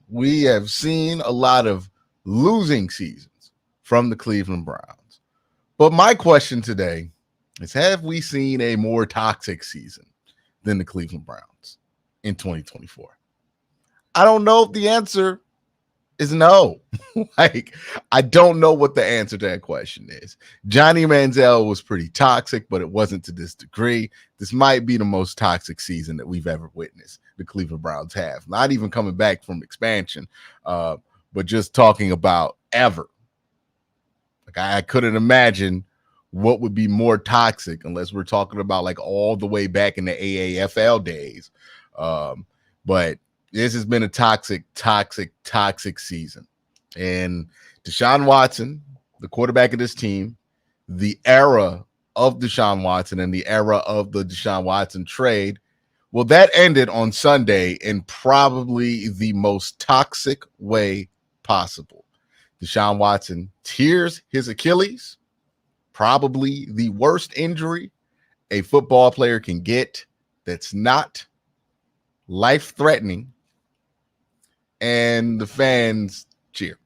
we have seen a lot of losing seasons from the Cleveland Browns. But my question today is, have we seen a more toxic season than the Cleveland Browns in 2024? I don't know if the answer is no. Like, I don't know what the answer to that question is. Johnny Manziel was pretty toxic, but it wasn't to this degree. This might be the most toxic season that we've ever witnessed. The Cleveland Browns have, not even coming back from expansion, but just talking about ever. Like, I couldn't imagine what would be more toxic unless we're talking about like all the way back in the AAFL days. But this has been a toxic season. And Deshaun Watson, the quarterback of this team, the era of Deshaun Watson and the era of the Deshaun Watson trade, well, that ended on Sunday in probably the most toxic way possible. Deshaun Watson tears his Achilles, probably the worst injury a football player can get that's not life-threatening, and the fans cheer.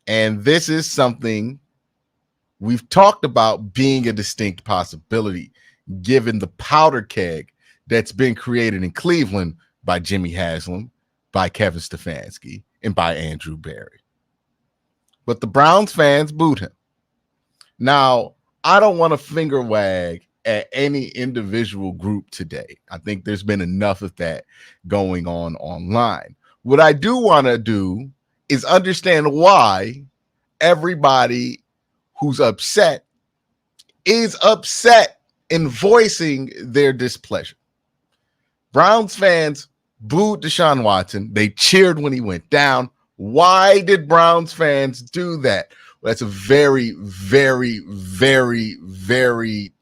And this is something we've talked about being a distinct possibility, given the powder keg that's been created in Cleveland by Jimmy Haslam, by Kevin Stefanski, and by Andrew Berry. But the Browns fans booed him. Now, I don't want to finger wag at any individual group today. I think there's been enough of that going on online. What I do want to do is understand why everybody who's upset is upset in voicing their displeasure. Browns fans booed Deshaun Watson. They cheered when he went down. Why did Browns fans do that? Well, that's a very, very, very, very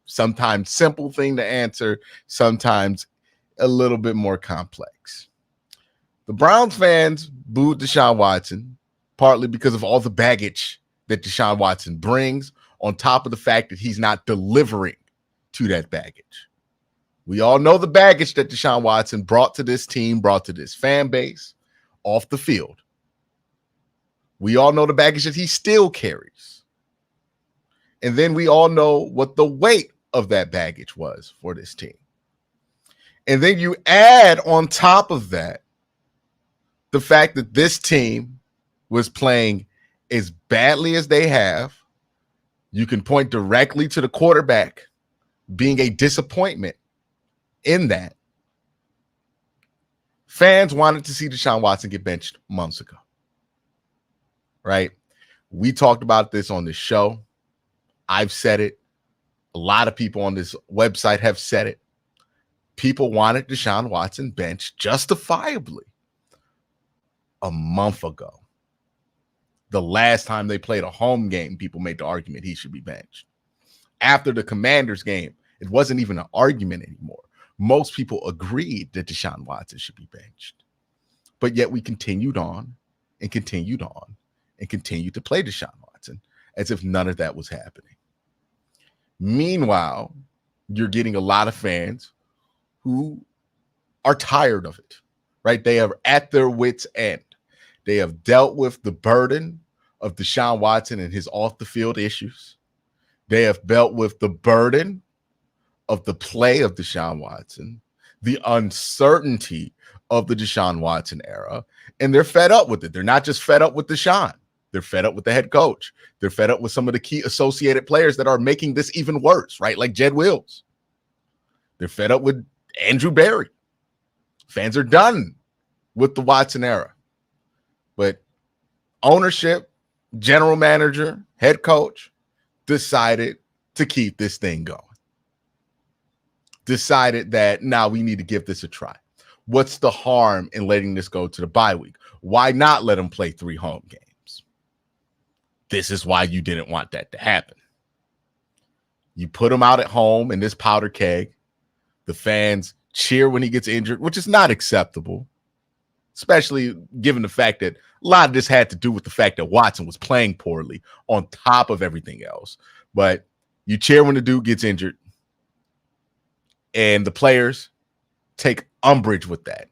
sometimes simple thing to answer, sometimes a little bit more complex. The Browns fans booed Deshaun Watson partly because of all the baggage that Deshaun Watson brings, on top of the fact that he's not delivering to that baggage. We all know the baggage that Deshaun Watson brought to this team, brought to this fan base off the field. We all know the baggage that he still carries. And then we all know what the weight of that baggage was for this team. And then you add on top of that the fact that this team was playing as badly as they have. You can point directly to the quarterback being a disappointment in that. Fans wanted to see Deshaun Watson get benched months ago, right? We talked about this on the show. I've said it. A lot of people on this website have said it. People wanted Deshaun Watson benched justifiably a month ago. The last time they played a home game, people made the argument he should be benched. After the Commanders game, it wasn't even an argument anymore. Most people agreed that Deshaun Watson should be benched. But yet we continued on and continued on and continued to play Deshaun Watson as if none of that was happening. Meanwhile, you're getting a lot of fans who are tired of it, right? They are at their wits' end. They have dealt with the burden of Deshaun Watson and his off-the-field issues. They have dealt with the burden of the play of Deshaun Watson, the uncertainty of the Deshaun Watson era, and they're fed up with it. They're not just fed up with Deshaun. They're fed up with the head coach. They're fed up with some of the key associated players that are making this even worse, right? Like Jed Wills. They're fed up with Andrew Berry. Fans are done with the Watson era. But ownership, general manager, head coach decided to keep this thing going. Decided that now we need to give this a try. What's the harm in letting this go to the bye week? Why not let them play 3 home games? This is why you didn't want that to happen. You put him out at home in this powder keg. The fans cheer when he gets injured, which is not acceptable, especially given the fact that a lot of this had to do with the fact that Watson was playing poorly on top of everything else. But you cheer when the dude gets injured, and the players take umbrage with that.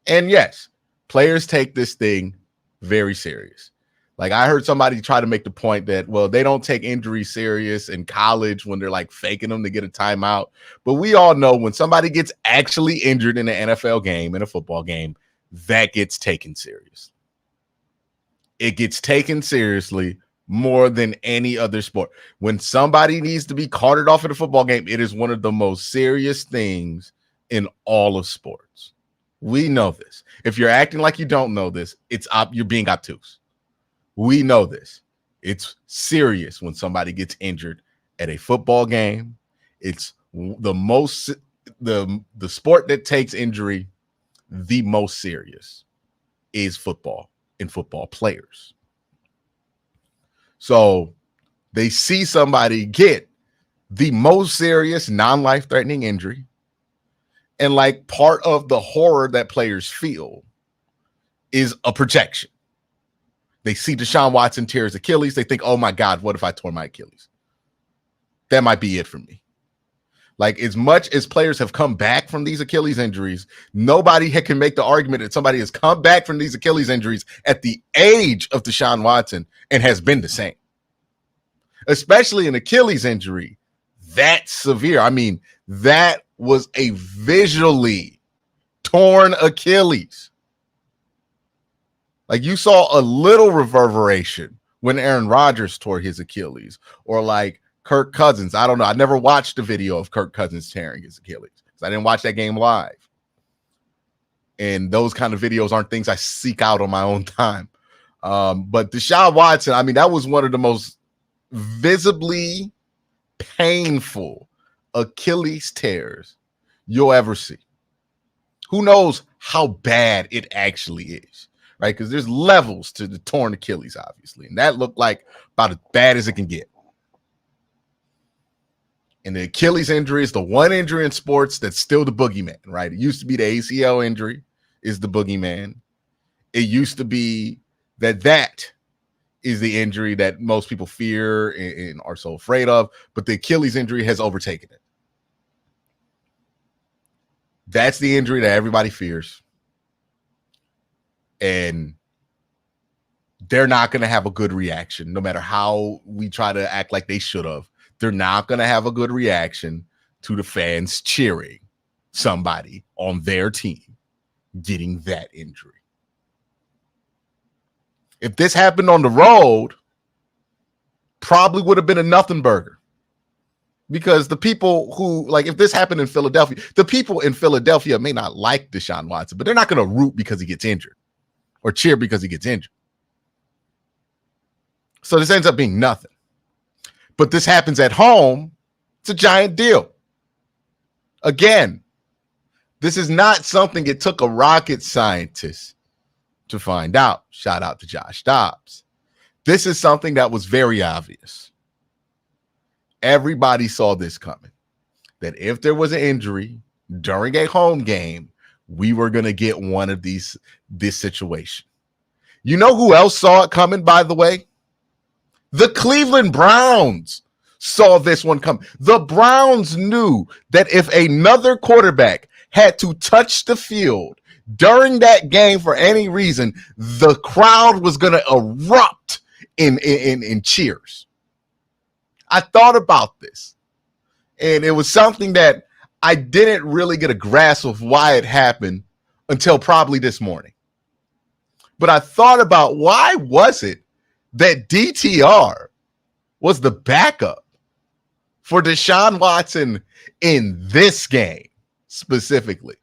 And yes, players take this thing very serious. Like I heard somebody try to make the point that, well, they don't take injuries serious in college when they're like faking them to get a timeout. But we all know when somebody gets actually injured in an NFL game, in a football game, that gets taken seriously. It gets taken seriously more than any other sport. When somebody needs to be carted off in a football game, it is one of the most serious things in all of sports. We know this. If you're acting like you don't know this, you're being obtuse. We know this. It's serious when somebody gets injured at a football game. It's the sport that takes injury the most serious is football and football players. So they see somebody get the most serious non-life-threatening injury, and like part of the horror that players feel is a projection. They see Deshaun Watson tear his Achilles. They think, oh my God, what if I tore my Achilles? That might be it for me. Like as much as players have come back from these Achilles injuries, nobody can make the argument that somebody has come back from these Achilles injuries at the age of Deshaun Watson and has been the same. Especially an Achilles injury that severe. I mean, that was a visually torn Achilles. Like you saw a little reverberation when Aaron Rodgers tore his Achilles, or like Kirk Cousins. I don't know. I never watched a video of Kirk Cousins tearing his Achilles because I didn't watch that game live. And those kind of videos aren't things I seek out on my own time. But Deshaun Watson, I mean, that was one of the most visibly painful Achilles tears you'll ever see. Who knows how bad it actually is, right? Because there's levels to the torn Achilles, obviously. And that looked like about as bad as it can get. And the Achilles injury is the one injury in sports that's still the boogeyman, right? It used to be the ACL injury is the boogeyman. It used to be that is the injury that most people fear and are so afraid of, but the Achilles injury has overtaken it. That's the injury that everybody fears. And they're not going to have a good reaction, no matter how we try to act like they should have. They're not going to have a good reaction to the fans cheering somebody on their team getting that injury. If this happened on the road, probably would have been a nothing burger. Because the people who, like, if this happened in Philadelphia, the people in Philadelphia may not like Deshaun Watson, but they're not going to root because he gets injured or cheer because he gets injured. So this ends up being nothing. But this happens at home, it's a giant deal. Again, this is not something it took a rocket scientist to find out. Shout out to Josh Dobbs. This is something that was very obvious. Everybody saw this coming, that if there was an injury during a home game, we were going to get one of this situation. You know who else saw it coming, by the way? The Cleveland Browns saw this one come. The Browns knew that if another quarterback had to touch the field during that game for any reason, the crowd was going to erupt in cheers. I thought about this, and it was something that I didn't really get a grasp of why it happened until probably this morning. But I thought about why was it that DTR was the backup for Deshaun Watson in this game specifically.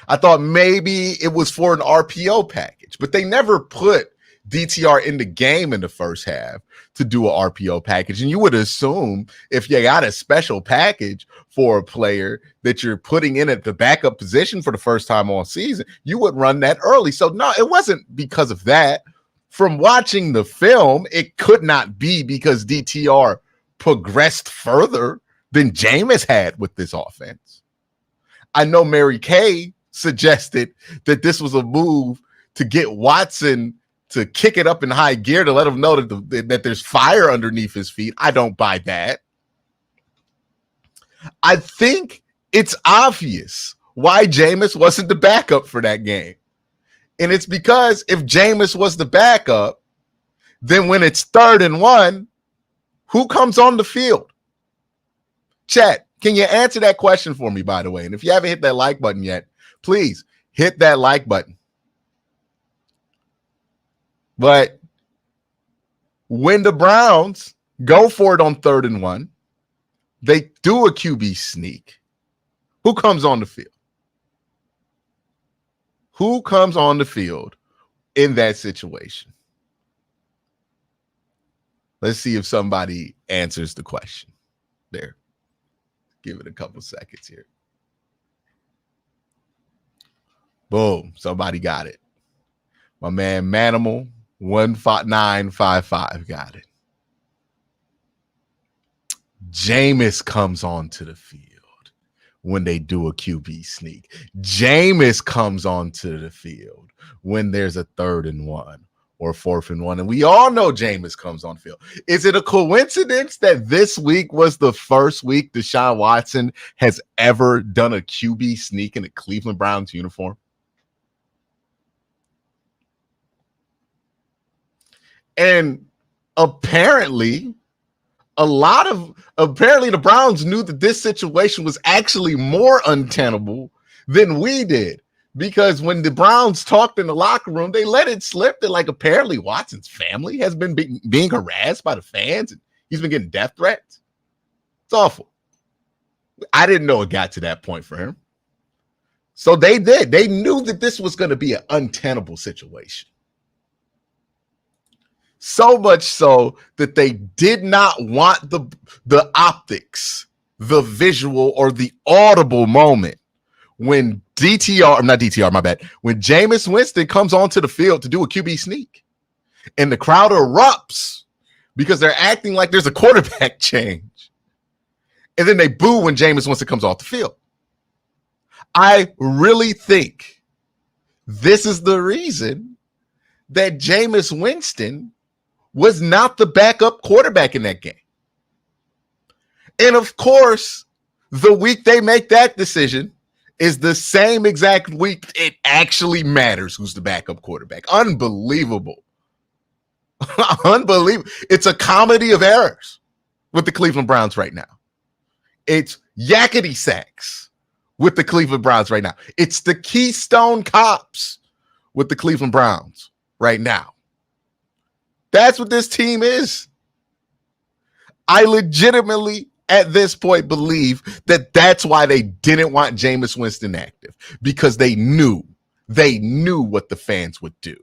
I thought maybe it was for an RPO package, but they never put DTR in the game in the first half to do an RPO package. And you would assume if you got a special package for a player that you're putting in at the backup position for the first time all season, you would run that early. So no, it wasn't because of that. From watching the film, it could not be because DTR progressed further than Jameis had with this offense. I know Mary Kay suggested that this was a move to get Watson to kick it up in high gear to let him know that there's fire underneath his feet. I don't buy that. I think it's obvious why Jameis wasn't the backup for that game. And it's because if Jameis was the backup, then when it's 3rd and 1, who comes on the field? Chat, can you answer that question for me, by the way? And if you haven't hit that like button yet, please hit that like button. But when the Browns go for it on 3rd and 1, they do a QB sneak. Who comes on the field? Who comes on the field in that situation? Let's see if somebody answers the question. There. Give it a couple seconds here. Boom. Somebody got it. My man Manimal 15955 got it. Jameis comes onto the field when they do a QB sneak. Jameis comes onto the field when there's a 3rd and 1 or 4th and 1. And we all know Jameis comes on field. Is it a coincidence that this week was the first week Deshaun Watson has ever done a QB sneak in a Cleveland Browns uniform? And apparently the Browns knew that this situation was actually more untenable than we did, because when the Browns talked in the locker room, they let it slip that, like, apparently Watson's family has been being harassed by the fans and he's been getting death threats. It's awful. I didn't know it got to that point for him. So they did. They knew that this was going to be an untenable situation. So much so that they did not want the optics, the visual, or the audible moment when when Jameis Winston comes onto the field to do a QB sneak and the crowd erupts because they're acting like there's a quarterback change. And then they boo when Jameis Winston comes off the field. I really think this is the reason that Jameis Winston was not the backup quarterback in that game. And of course, the week they make that decision is the same exact week it actually matters who's the backup quarterback. Unbelievable. Unbelievable. It's a comedy of errors with the Cleveland Browns right now. It's yakety sacks with the Cleveland Browns right now. It's the Keystone Cops with the Cleveland Browns right now. That's what this team is. I legitimately, at this point, believe that that's why they didn't want Jameis Winston active, because they knew what the fans would do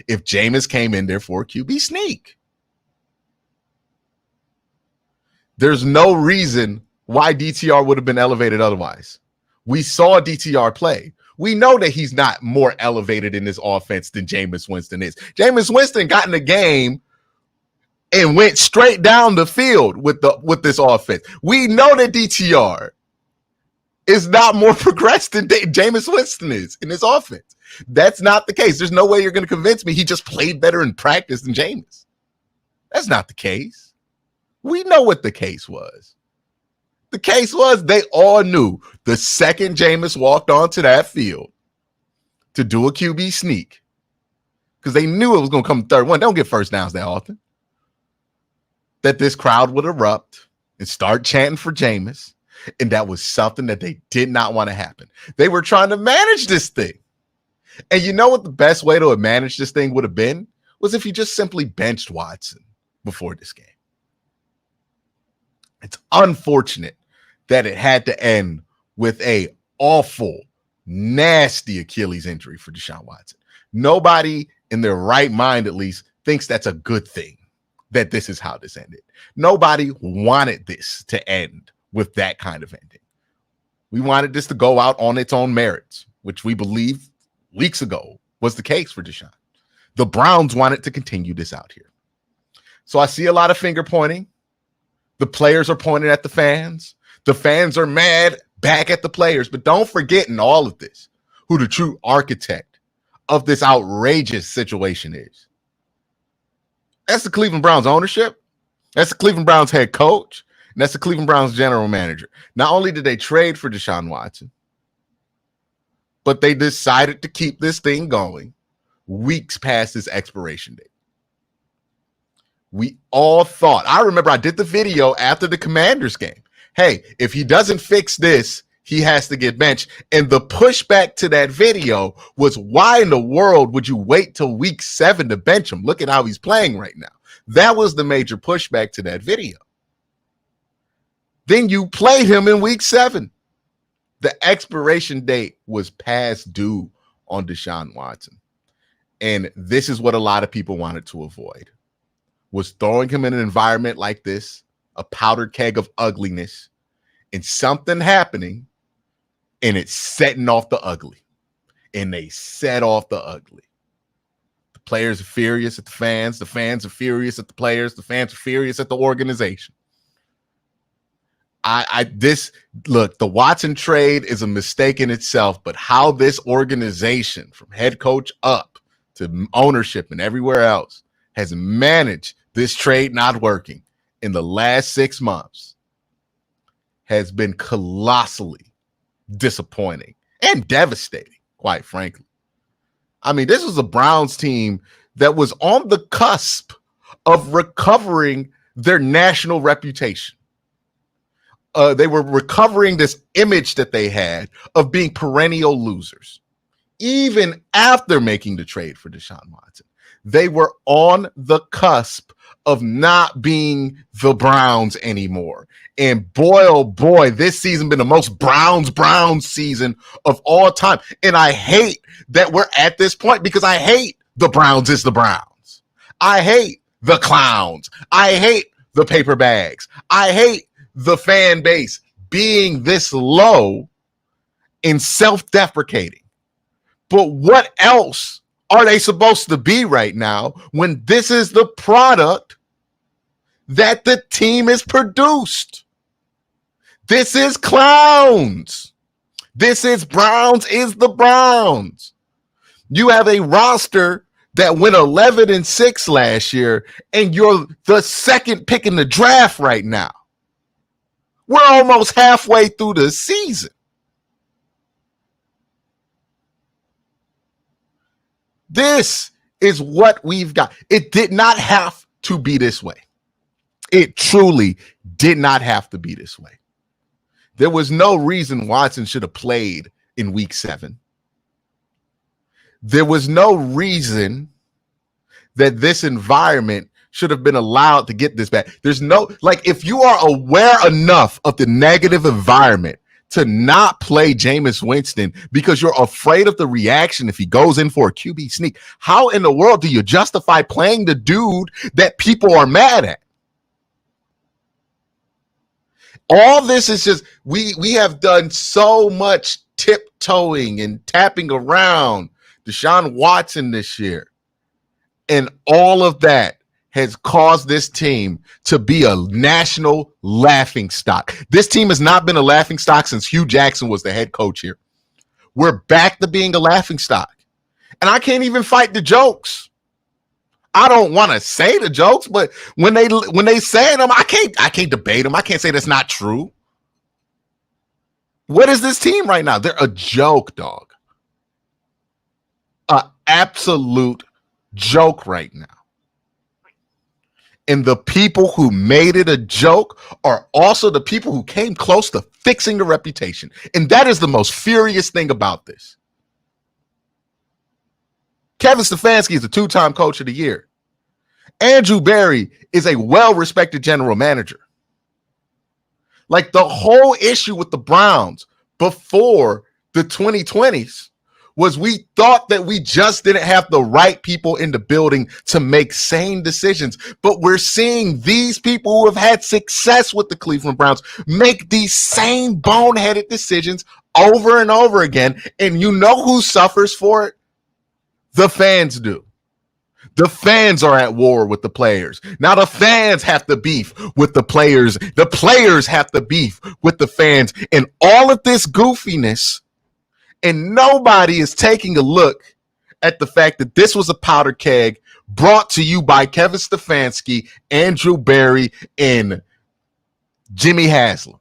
if Jameis came in there for a QB sneak. There's no reason why DTR would have been elevated otherwise. We saw DTR play. We know that he's not more elevated in this offense than Jameis Winston is. Jameis Winston got in the game and went straight down the field with this offense. We know that DTR is not more progressed than Jameis Winston is in this offense. That's not the case. There's no way you're going to convince me he just played better in practice than Jameis. That's not the case. We know what the case was. The case was they all knew the second Jameis walked onto that field to do a QB sneak, because they knew it was going to come 3rd one. They don't get first downs that often. That this crowd would erupt and start chanting for Jameis. And that was something that they did not want to happen. They were trying to manage this thing. And you know what the best way to manage this thing would have been? Was if you just simply benched Watson before this game. It's unfortunate that it had to end with a awful, nasty Achilles injury for Deshaun Watson. Nobody in their right mind, at least, thinks that's a good thing, that this is how this ended. Nobody wanted this to end with that kind of ending. We wanted this to go out on its own merits, which we believe weeks ago was the case for Deshaun. The Browns wanted to continue this out here. So I see a lot of finger pointing. The players are pointing at the fans. The fans are mad back at the players. But don't forget in all of this who the true architect of this outrageous situation is. That's the Cleveland Browns ownership. That's the Cleveland Browns head coach. And that's the Cleveland Browns general manager. Not only did they trade for Deshaun Watson, but they decided to keep this thing going weeks past its expiration date. We all thought, I remember I did the video after the Commanders game. Hey, if he doesn't fix this, he has to get benched. And the pushback to that video was, why in the world would you wait till week 7 to bench him? Look at how he's playing right now. That was the major pushback to that video. Then you played him in week 7. The expiration date was past due on Deshaun Watson. And this is what a lot of people wanted to avoid, was throwing him in an environment like this, a powdered keg of ugliness, and something happening, and it's setting off the ugly. And they set off the ugly. The players are furious at the fans are furious at the players, the fans are furious at the organization. Look, the Watson trade is a mistake in itself, but how this organization, from head coach up to ownership and everywhere else, has managed this trade not working in the last 6 months has been colossally disappointing and devastating, quite frankly. I mean, this was a Browns team that was on the cusp of recovering their national reputation. They were recovering this image that they had of being perennial losers. Even after making the trade for Deshaun Watson, they were on the cusp of not being the Browns anymore. And boy, oh boy, this season been the most Browns season of all time. And I hate that we're at this point, because I hate the Browns is the Browns. I hate the clowns. I hate the paper bags. I hate the fan base being this low and self-deprecating. But what else are they supposed to be right now when this is the product that the team has produced? This is clowns. This is Browns is the Browns. You have a roster that went 11-6 last year, and you're the second pick in the draft right now. We're almost halfway through the season. This is what we've got. It did not have to be this way. It truly did not have to be this way. There was no reason Watson should have played in week 7. There was no reason that this environment should have been allowed to get this bad. There's no, like, if you are aware enough of the negative environment to not play Jameis Winston because you're afraid of the reaction if he goes in for a QB sneak, how in the world do you justify playing the dude that people are mad at? All this is just, we have done so much tiptoeing and tapping around Deshaun Watson this year. And all of that has caused this team to be a national laughingstock. This team has not been a laughingstock since Hugh Jackson was the head coach here. We're back to being a laughingstock. And I can't even fight the jokes. I don't want to say the jokes, but when they say them, I can't debate them. I can't say that's not true. What is this team right now? They're a joke, dog. An absolute joke right now. And the people who made it a joke are also the people who came close to fixing the reputation. And that is the most furious thing about this. Kevin Stefanski is a 2-time coach of the year. Andrew Berry is a well-respected general manager. Like, the whole issue with the Browns before the 2020s was we thought that we just didn't have the right people in the building to make sane decisions. But we're seeing these people who have had success with the Cleveland Browns make these same boneheaded decisions over and over again. And you know who suffers for it? The fans do. The fans are at war with the players. Now the fans have to beef with the players. The players have to beef with the fans. And all of this goofiness, and nobody is taking a look at the fact that this was a powder keg brought to you by Kevin Stefanski, Andrew Berry, and Jimmy Haslam.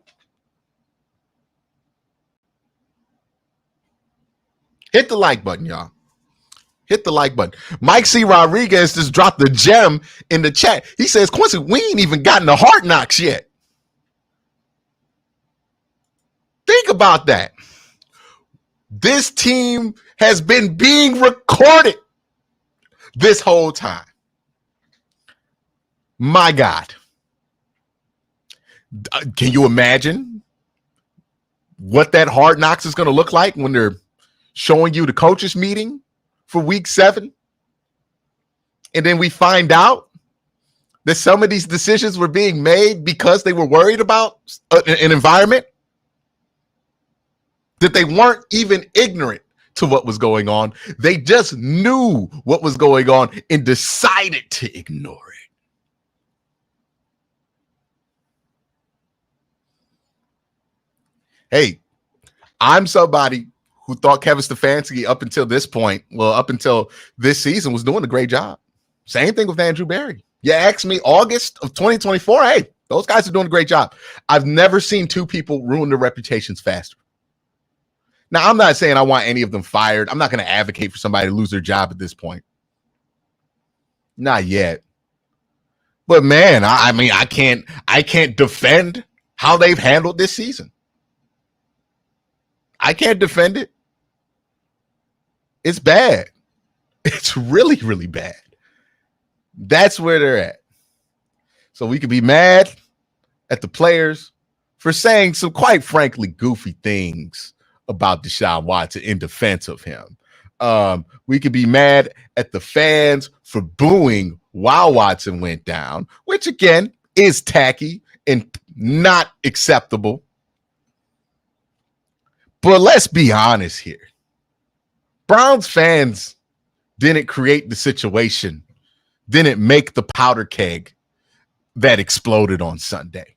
Hit the like button, y'all. Hit the like button. Mike C. Rodriguez just dropped the gem in the chat. He says, Quincy, we ain't even gotten the Hard Knocks yet. Think about that. This team has been being recorded this whole time. My God. Can you imagine what that Hard Knocks is going to look like when they're showing you the coaches meeting for week 7? And then we find out that some of these decisions were being made because they were worried about an environment, that they weren't even ignorant to what was going on. They just knew what was going on and decided to ignore it. Hey, I'm somebody who thought Kevin Stefanski up until this point, up until this season, was doing a great job. Same thing with Andrew Berry. You ask me August of 2024, hey, those guys are doing a great job. I've never seen two people ruin their reputations faster. Now, I'm not saying I want any of them fired. I'm not going to advocate for somebody to lose their job at this point. Not yet. But man, I mean, I can't defend how they've handled this season. I can't defend it. It's bad. It's really, really bad. That's where they're at. So we could be mad at the players for saying some, quite frankly, goofy things about Deshaun Watson in defense of him. We could be mad at the fans for booing while Watson went down, which again is tacky and not acceptable. But let's be honest here. Browns fans didn't create the situation, didn't make the powder keg that exploded on Sunday.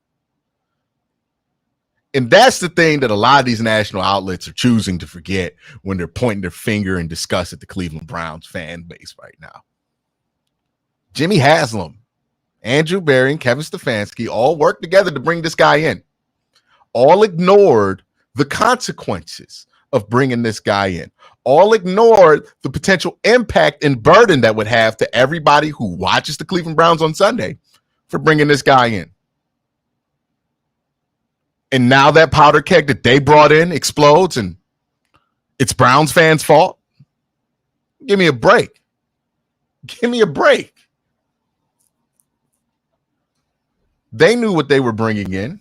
And that's the thing that a lot of these national outlets are choosing to forget when they're pointing their finger in disgust at the Cleveland Browns fan base right now. Jimmy Haslam, Andrew Berry, and Kevin Stefanski all worked together to bring this guy in. All ignored the consequences of bringing this guy in. All ignored the potential impact and burden that would have to everybody who watches the Cleveland Browns on Sunday for bringing this guy in. And now that powder keg that they brought in explodes and it's Browns fans' fault. Give me a break. Give me a break. They knew what they were bringing in.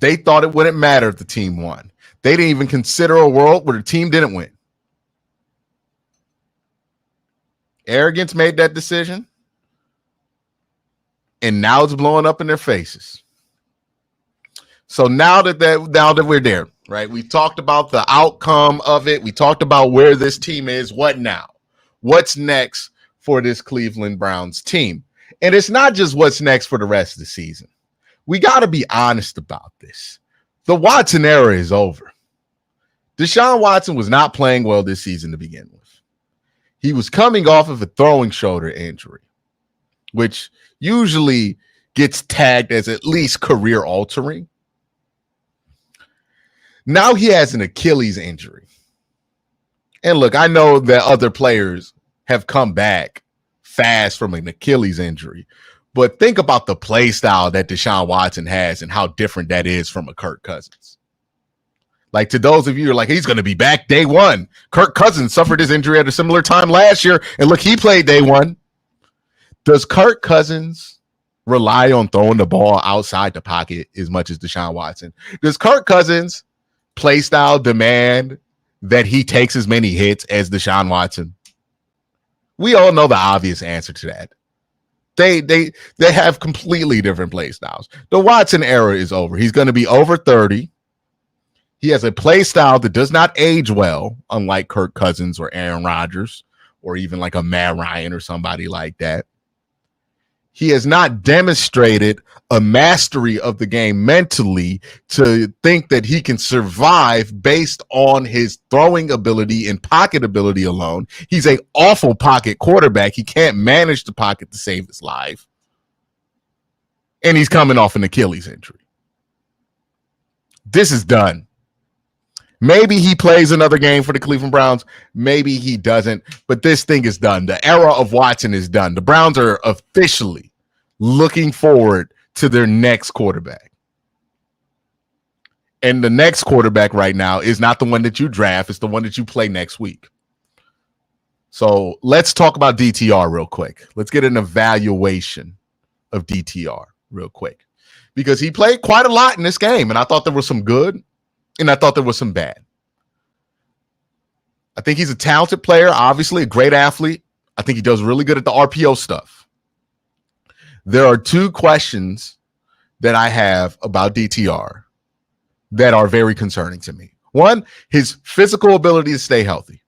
They thought it wouldn't matter if the team won. They didn't even consider a world where the team didn't win. Arrogance made that decision, and now it's blowing up in their faces. So now that we're there, right? We talked about the outcome of it. We talked about where this team is. What now? What's next for this Cleveland Browns team? And it's not just what's next for the rest of the season. We got to be honest about this. The Watson era is over. Deshaun Watson was not playing well this season to begin with. He was coming off of a throwing shoulder injury, which usually gets tagged as at least career altering. Now he has an Achilles injury. And look, I know that other players have come back fast from an Achilles injury, but think about the play style that Deshaun Watson has and how different that is from a Kirk Cousins. Like, to those of you who are like, he's going to be back day one. Kirk Cousins suffered his injury at a similar time last year, and look, he played day one. Does Kirk Cousins rely on throwing the ball outside the pocket as much as Deshaun Watson? Does Kirk Cousins' play style demand that he takes as many hits as Deshaun Watson? We all know the obvious answer to that. They have completely different play styles. The Watson era is over. He's going to be over 30. He has a play style that does not age well, unlike Kirk Cousins or Aaron Rodgers or even like a Matt Ryan or somebody like that. He has not demonstrated a mastery of the game mentally to think that he can survive based on his throwing ability and pocket ability alone. He's an awful pocket quarterback. He can't manage the pocket to save his life. And he's coming off an Achilles injury. This is done. Maybe he plays another game for the Cleveland Browns. Maybe he doesn't. But this thing is done. The era of Watson is done. The Browns are officially looking forward to their next quarterback. And the next quarterback right now is not the one that you draft. It's the one that you play next week. So let's talk about DTR real quick. Let's get an evaluation of DTR real quick. Because he played quite a lot in this game. And I thought there was some good. And I thought there was some bad. I think he's a talented player, obviously a great athlete. I think he does really good at the RPO stuff. There are two questions that I have about DTR that are very concerning to me. One, his physical ability to stay healthy.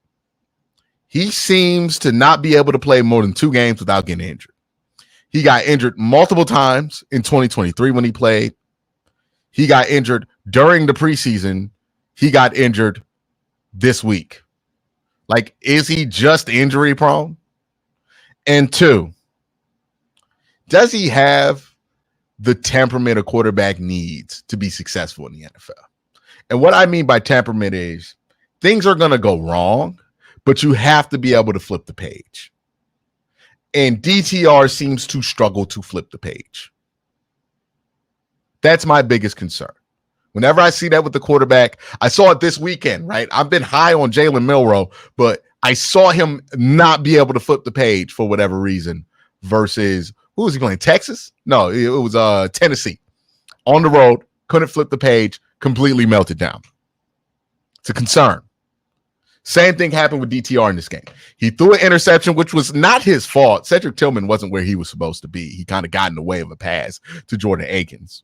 He seems to not be able to play more than 2 games without getting injured. He got injured multiple times in 2023 when he played. He got injured during the preseason. He got injured this week. Like, is he just injury prone? And 2, does he have the temperament a quarterback needs to be successful in the NFL? And what I mean by temperament is things are going to go wrong, but you have to be able to flip the page. And DTR seems to struggle to flip the page. That's my biggest concern. Whenever I see that with the quarterback, I saw it this weekend, right? I've been high on Jalen Milroe, but I saw him not be able to flip the page for whatever reason versus, who was he playing, Texas? No, it was Tennessee. On the road, couldn't flip the page, completely melted down. It's a concern. Same thing happened with DTR in this game. He threw an interception, which was not his fault. Cedric Tillman wasn't where he was supposed to be. He kind of got in the way of a pass to Jordan Akins.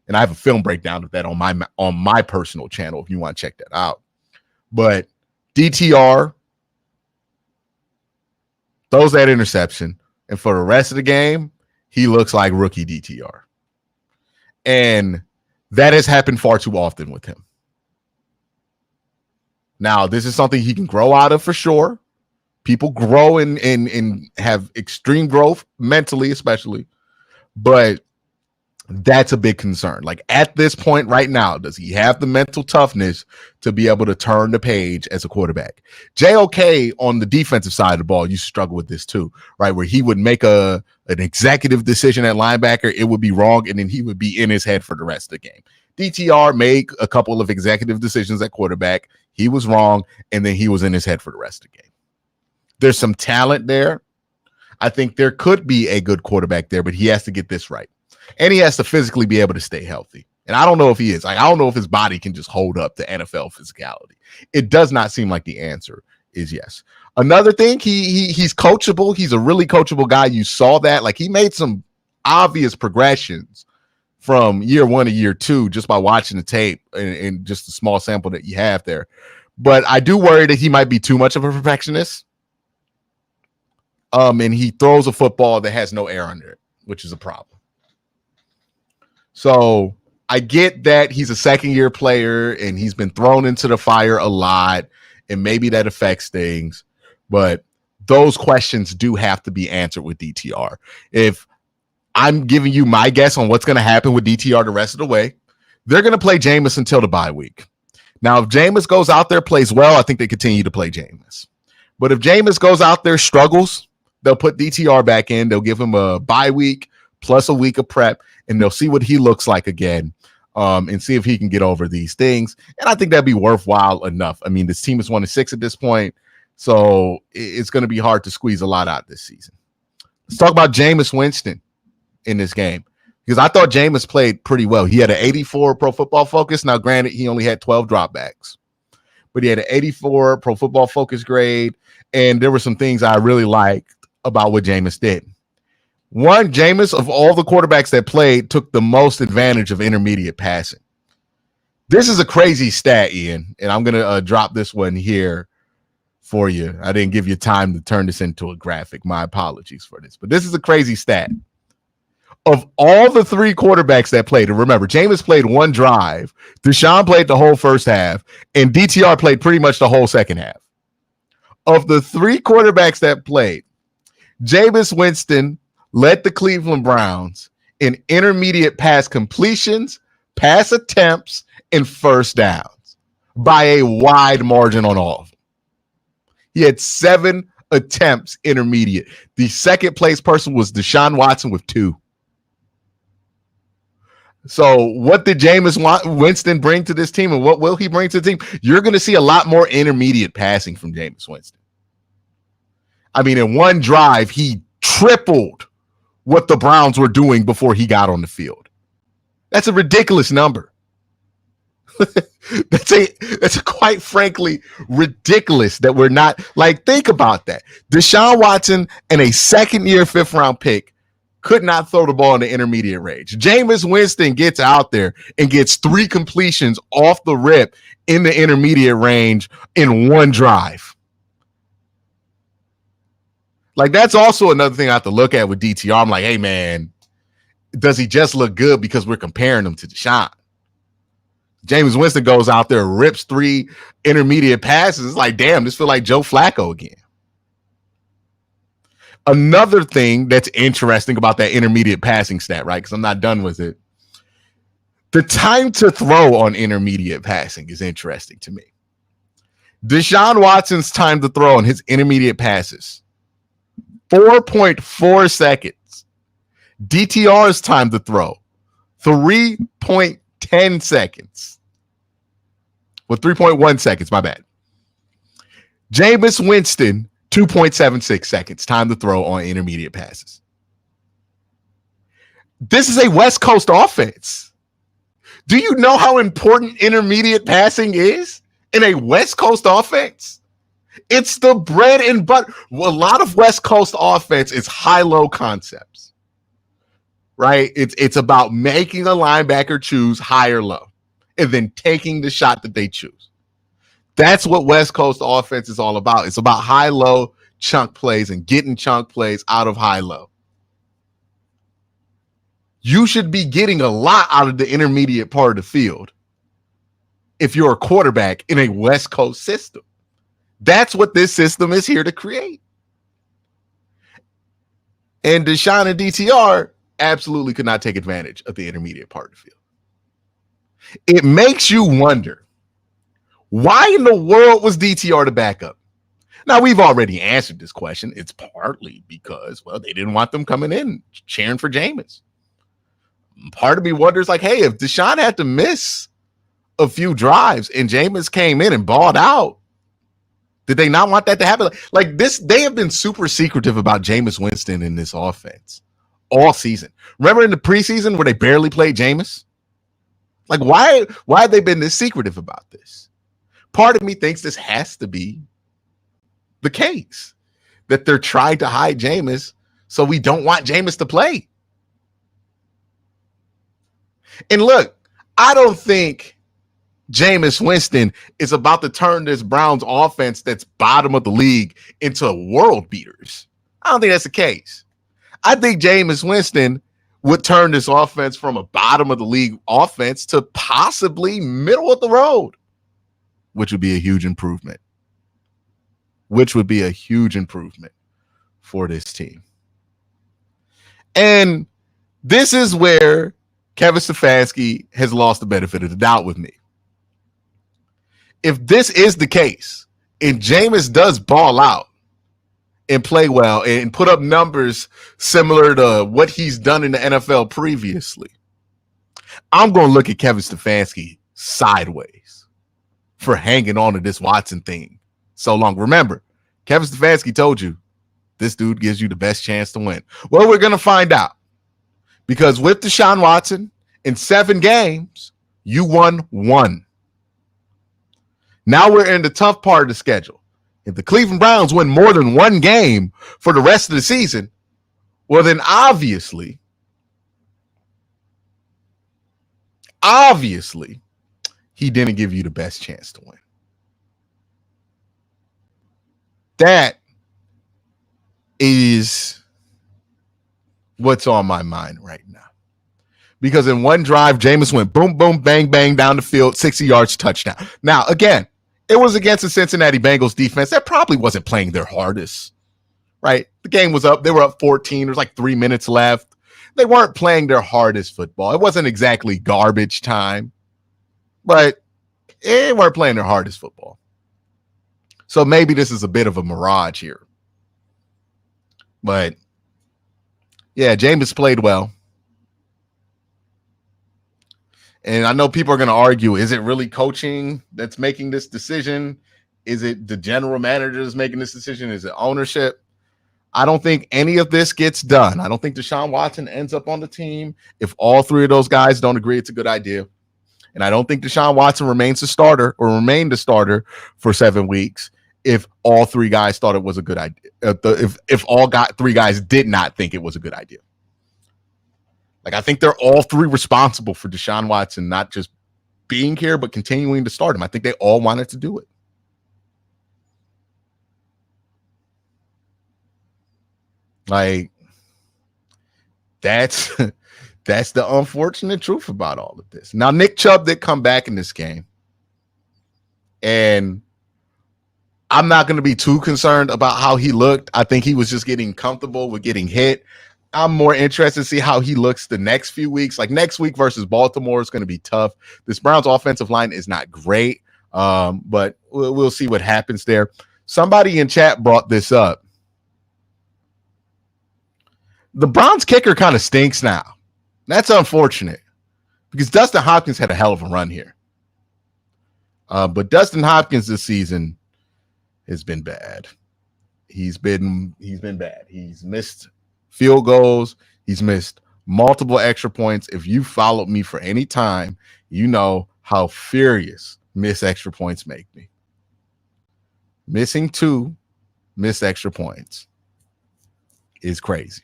And I have a film breakdown of that on my personal channel if you want to check that out. But DTR throws that interception, and for the rest of the game, he looks like rookie DTR. And that has happened far too often with him. Now, this is something he can grow out of for sure. People grow and have extreme growth mentally, especially. But that's a big concern. Like, at this point right now, does he have the mental toughness to be able to turn the page as a quarterback? JOK on the defensive side of the ball, you struggle with this too, right? Where he would make an executive decision at linebacker, it would be wrong, and then he would be in his head for the rest of the game. DTR made a couple of executive decisions at quarterback. He was wrong, and then he was in his head for the rest of the game. There's some talent there. I think there could be a good quarterback there, but he has to get this right. And he has to physically be able to stay healthy. And I don't know if he is. Like, I don't know if his body can just hold up to NFL physicality. It does not seem like the answer is yes. Another thing, he's coachable. He's a really coachable guy. You saw that. Like, he made some obvious progressions from year 1 to year 2 just by watching the tape and just the small sample that you have there. But I do worry that he might be too much of a perfectionist. And he throws a football that has no air under it, which is a problem. So I get that he's a second-year player and he's been thrown into the fire a lot, and maybe that affects things. But those questions do have to be answered with DTR. If I'm giving you my guess on what's going to happen with DTR the rest of the way, they're going to play Jameis until the bye week. Now, if Jameis goes out there, plays well, I think they continue to play Jameis. But if Jameis goes out there, struggles, they'll put DTR back in. They'll give him a bye week plus a week of prep, and they'll see what he looks like again and see if he can get over these things. And I think that'd be worthwhile enough. I mean, this team is 1-6 at this point, so it's going to be hard to squeeze a lot out this season. Let's talk about Jameis Winston in this game, because I thought Jameis played pretty well. He had an 84 Pro Football Focus. Now, granted, he only had 12 dropbacks, but he had an 84 Pro Football Focus grade, and there were some things I really liked about what Jameis did. One, Jameis, of all the quarterbacks that played, took the most advantage of intermediate passing. This is a crazy stat, Ian, and I'm going to drop this one here for you. I didn't give you time to turn this into a graphic. My apologies for this, but this is a crazy stat. Of all the 3 quarterbacks that played, and remember, Jameis played 1 drive, Deshaun played the whole first half, and DTR played pretty much the whole second half. Of the 3 quarterbacks that played, Jameis Winston led the Cleveland Browns in intermediate pass completions, pass attempts, and first downs. by a wide margin on all of them. He had 7 attempts intermediate. The second place person was Deshaun Watson with 2. So what did Jameis Winston bring to this team, and what will he bring to the team? You're going to see a lot more intermediate passing from Jameis Winston. I mean, in one drive, he tripled what the Browns were doing before he got on the field. That's a ridiculous number. That's quite frankly ridiculous that we're not, like, think about that. Deshaun Watson and a second-year 5th-round pick could not throw the ball in the intermediate range. Jameis Winston gets out there and gets 3 completions off the rip in the intermediate range in one drive. Like, that's also another thing I have to look at with DTR. I'm like, hey, man, does he just look good because we're comparing him to Deshaun? Jameis Winston goes out there, rips 3 intermediate passes. It's like, damn, this feels like Joe Flacco again. Another thing that's interesting about that intermediate passing stat, right? Because I'm not done with it. The time to throw on intermediate passing is interesting to me. Deshaun Watson's time to throw on his intermediate passes, 4.4 seconds. DTR's time to throw, 3.10 seconds. Well, 3.1 seconds, my bad. Jameis Winston, 2.76 seconds, time to throw on intermediate passes. This is a West Coast offense. Do you know how important intermediate passing is in a West Coast offense? It's the bread and butter. Well, a lot of West Coast offense is high-low concepts, right? It's about making a linebacker choose high or low and then taking the shot that they choose. That's what West Coast offense is all about. It's about high-low chunk plays and getting chunk plays out of high-low. You should be getting a lot out of the intermediate part of the field if you're a quarterback in a West Coast system. That's what this system is here to create. And Deshaun and DTR absolutely could not take advantage of the intermediate part of the field. It makes you wonder, why in the world was DTR the backup? Now, we've already answered this question. It's partly because, well, they didn't want them coming in cheering for Jameis. Part of me wonders, like, hey, if Deshaun had to miss a few drives and Jameis came in and balled out, did they not want that to happen? Like this, they have been super secretive about Jameis Winston in this offense all season. Remember in the preseason where they barely played Jameis? Like, why have they been this secretive about this? Part of me thinks this has to be the case, that they're trying to hide Jameis so we don't want Jameis to play. And look, I don't think Jameis Winston is about to turn this Browns offense that's bottom of the league into world beaters. I don't think that's the case. I think Jameis Winston would turn this offense from a bottom of the league offense to possibly middle of the road, which would be a huge improvement. For this team. And this is where Kevin Stefanski has lost the benefit of the doubt with me. If this is the case, and Jameis does ball out and play well and put up numbers similar to what he's done in the NFL previously, I'm going to look at Kevin Stefanski sideways for hanging on to this Watson thing so long. Remember, Kevin Stefanski told you this dude gives you the best chance to win. Well, we're going to find out, because with Deshaun Watson in 7 games, you won 1. Now we're in the tough part of the schedule. If the Cleveland Browns win more than 1 game for the rest of the season, well, then obviously, he didn't give you the best chance to win. That is what's on my mind right now. Because in one drive, Jameis went boom, boom, bang, bang down the field, 60 yards, touchdown. Now, again, it was against the Cincinnati Bengals defense that probably wasn't playing their hardest, right? The game was up. They were up 14. There was like 3 minutes left. They weren't playing their hardest football. It wasn't exactly garbage time, but They weren't playing their hardest football. So maybe this is a bit of a mirage here. But yeah, Jameis played well. And I know people are going to argue, is it really coaching that's making this decision? Is it the general manager that's making this decision? Is it ownership? I don't think any of this gets done. I don't think Deshaun Watson ends up on the team if all three of those guys don't agree it's a good idea. And I don't think Deshaun Watson remains the starter or remained the starter for 7 weeks if all three guys thought it was a good idea. If three guys did not think it was a good idea. Like, I think they're all three responsible for Deshaun Watson not just being here, but continuing to start him. I think they all wanted to do it. Like, that's the unfortunate truth about all of this. Now, Nick Chubb did come back in this game, and I'm not going to be too concerned about how he looked. I think he was just getting comfortable with getting hit. I'm more interested to see how he looks the next few weeks. Like, next week versus Baltimore is going to be tough. This Browns offensive line is not great, but we'll see what happens there. Somebody in chat brought this up. The Browns kicker kind of stinks now. That's unfortunate because Dustin Hopkins had a hell of a run here. But Dustin Hopkins this season has been bad. He's been bad. He's missed field goals. He's missed multiple extra points. If you followed me for any time, you know how furious missed extra points make me. Missing 2 missed extra points is crazy.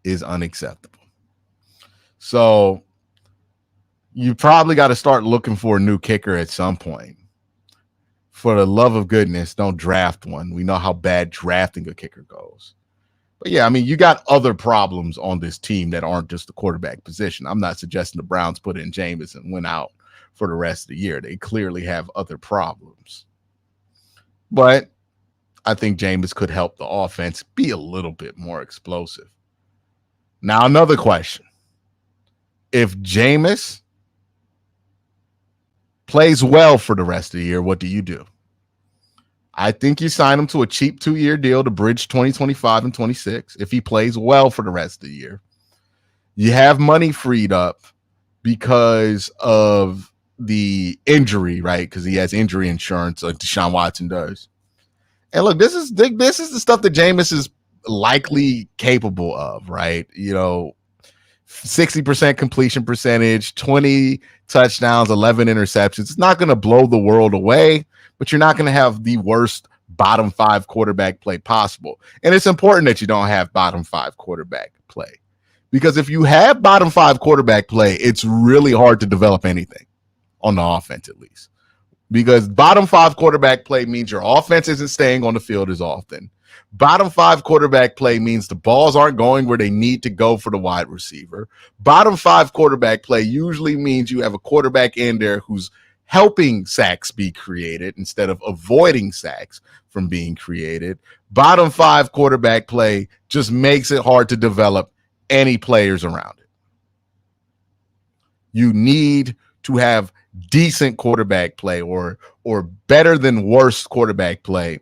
Is unacceptable. So you probably got to start looking for a new kicker at some point. For the love of goodness, don't draft one. We know how bad drafting a kicker goes. But yeah, I mean, you got other problems on this team that aren't just the quarterback position. I'm not suggesting the Browns put in Jameis and went out for the rest of the year. They clearly have other problems. But I think Jameis could help the offense be a little bit more explosive. Now, another question. If Jameis plays well for the rest of the year, what do you do? I think you sign him to a cheap 2-year deal to bridge 2025 and 26 if he plays well for the rest of the year. You have money freed up because of the injury, right? Because he has injury insurance like Deshaun Watson does. And look, this is the stuff that Jameis is likely capable of, right? 60% completion percentage, 20 touchdowns, 11 interceptions. It's not going to blow the world away, but you're not going to have the worst bottom 5 quarterback play possible. And it's important that you don't have bottom 5 quarterback play, because if you have bottom 5 quarterback play, it's really hard to develop anything on the offense, at least. Because bottom 5 quarterback play means your offense isn't staying on the field as often. Bottom 5 quarterback play means the balls aren't going where they need to go for the wide receiver. Bottom 5 quarterback play usually means you have a quarterback in there who's helping sacks be created instead of avoiding sacks from being created. Bottom 5 quarterback play just makes it hard to develop any players around it. You need to have decent quarterback play or better than worse quarterback play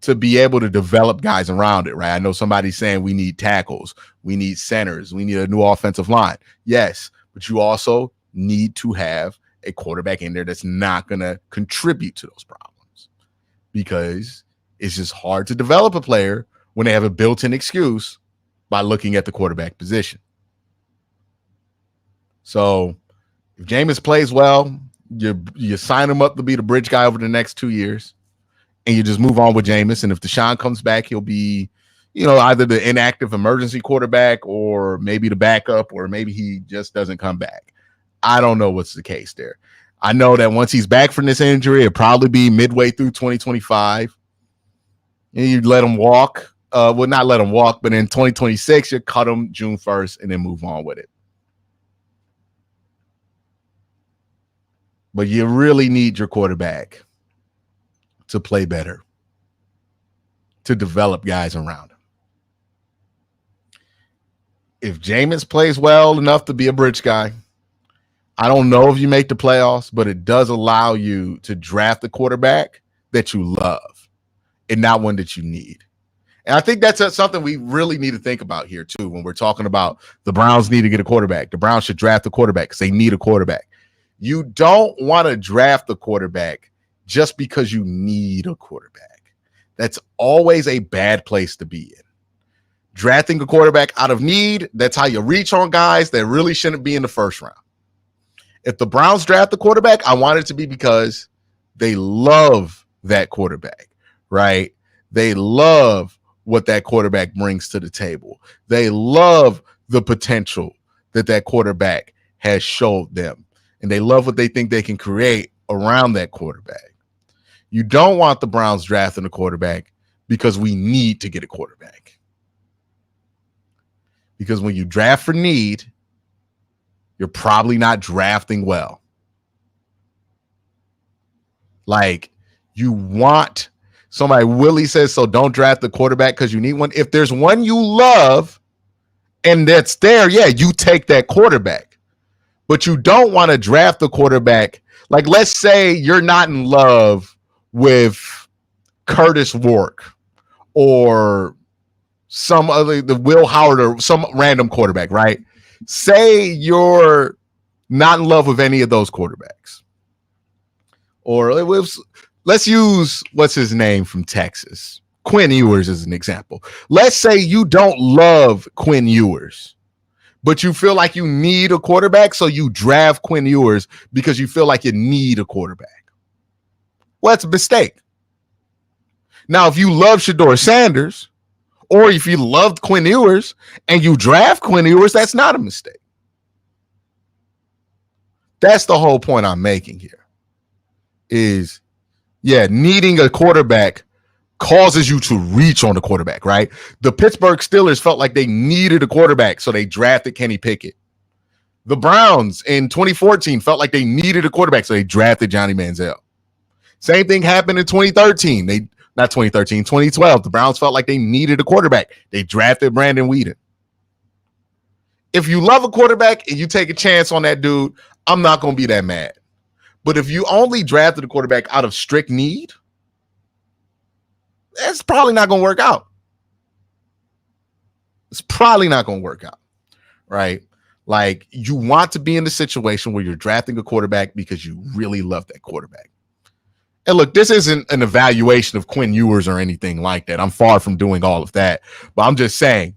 to be able to develop guys around it, right? I know somebody's saying we need tackles, we need centers, we need a new offensive line. Yes, but you also need to have a quarterback in there that's not going to contribute to those problems, because it's just hard to develop a player when they have a built-in excuse by looking at the quarterback position. So if Jameis plays well, you sign him up to be the bridge guy over the next 2 years, and you just move on with Jameis. And if Deshaun comes back, he'll be, either the inactive emergency quarterback or maybe the backup, or maybe he just doesn't come back. I don't know what's the case there. I know that once he's back from this injury, it'll probably be midway through 2025. And you let him walk. Not let him walk, but in 2026, you cut him June 1st and then move on with it. But you really need your quarterback to play better, to develop guys around him. If Jameis plays well enough to be a bridge guy, I don't know if you make the playoffs, but it does allow you to draft a quarterback that you love and not one that you need. And I think that's something we really need to think about here, too, when we're talking about the Browns need to get a quarterback. The Browns should draft a quarterback because they need a quarterback. You don't want to draft a quarterback just because you need a quarterback. That's always a bad place to be in. Drafting a quarterback out of need, that's how you reach on guys that really shouldn't be in the first round. If the Browns draft the quarterback, I want it to be because they love that quarterback, right? They love what that quarterback brings to the table. They love the potential that quarterback has showed them. And they love what they think they can create around that quarterback. You don't want the Browns drafting a quarterback because we need to get a quarterback. Because when you draft for need, you're probably not drafting well. Like, you want somebody, Willie says, so don't draft the quarterback because you need one. If there's one you love and that's there, yeah, you take that quarterback. But you don't want to draft the quarterback. Like, let's say you're not in love with Curtis Wark or some other, the Will Howard or some random quarterback, right? Say you're not in love with any of those quarterbacks. Or let's use, what's his name from Texas? Quinn Ewers as an example. Let's say you don't love Quinn Ewers, but you feel like you need a quarterback, so you draft Quinn Ewers because you feel like you need a quarterback. Well, that's a mistake. Now, if you love Shedeur Sanders, or if you loved Quinn Ewers and you draft Quinn Ewers, that's not a mistake. That's the whole point I'm making here. Is, yeah, needing a quarterback causes you to reach on the quarterback, right? The Pittsburgh Steelers felt like they needed a quarterback, so they drafted Kenny Pickett. The Browns in 2014 felt like they needed a quarterback, so they drafted Johnny Manziel. Same thing happened in 2013. 2012. The Browns felt like they needed a quarterback. They drafted Brandon Weeden. If you love a quarterback and you take a chance on that dude, I'm not going to be that mad. But if you only drafted a quarterback out of strict need, that's probably not going to work out. It's probably not going to work out, right? Like, you want to be in the situation where you're drafting a quarterback because you really love that quarterback. And look, this isn't an evaluation of Quinn Ewers or anything like that. I'm far from doing all of that. But I'm just saying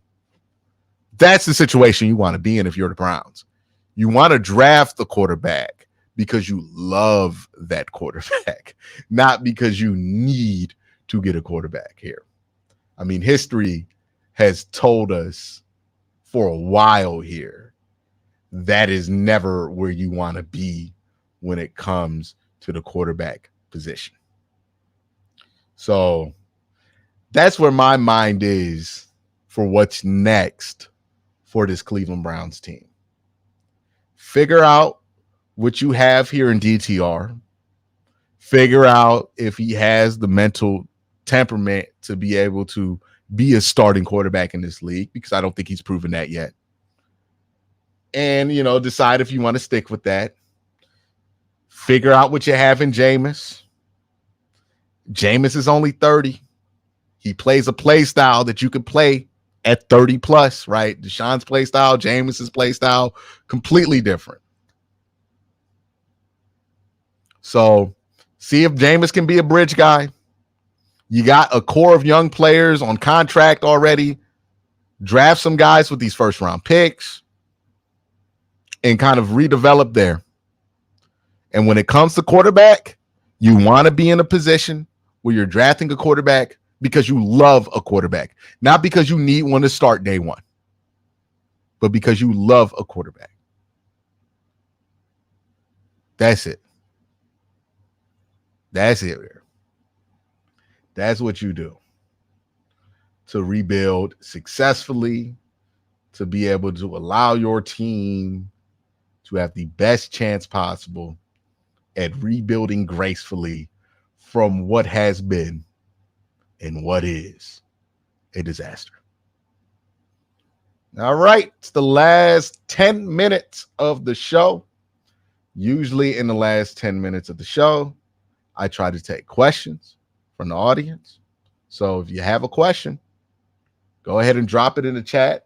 that's the situation you want to be in if you're the Browns. You want to draft the quarterback because you love that quarterback, not because you need to get a quarterback here. I mean, history has told us for a while here that is never where you want to be when it comes to the quarterback position. So that's where my mind is for what's next for this Cleveland Browns team. Figure out what you have here in DTR. Figure out if he has the mental temperament to be able to be a starting quarterback in this league, because I don't think he's proven that yet. And, decide if you want to stick with that. Figure out what you have in Jameis. Jameis is only 30. He plays a play style that you could play at 30 plus, right? Deshaun's play style, Jameis's play style, completely different. So see if Jameis can be a bridge guy. You got a core of young players on contract already. Draft some guys with these first round picks and kind of redevelop there. And when it comes to quarterback, you want to be in a position where you're drafting a quarterback because you love a quarterback, not because you need one to start day one, but because you love a quarterback. That's it. That's it. That's what you do to rebuild successfully, to be able to allow your team to have the best chance possible at rebuilding gracefully from what has been and what is a disaster. All right, it's the last 10 minutes of the show. Usually in the last 10 minutes of the show, I try to take questions from the audience. So if you have a question, go ahead and drop it in the chat.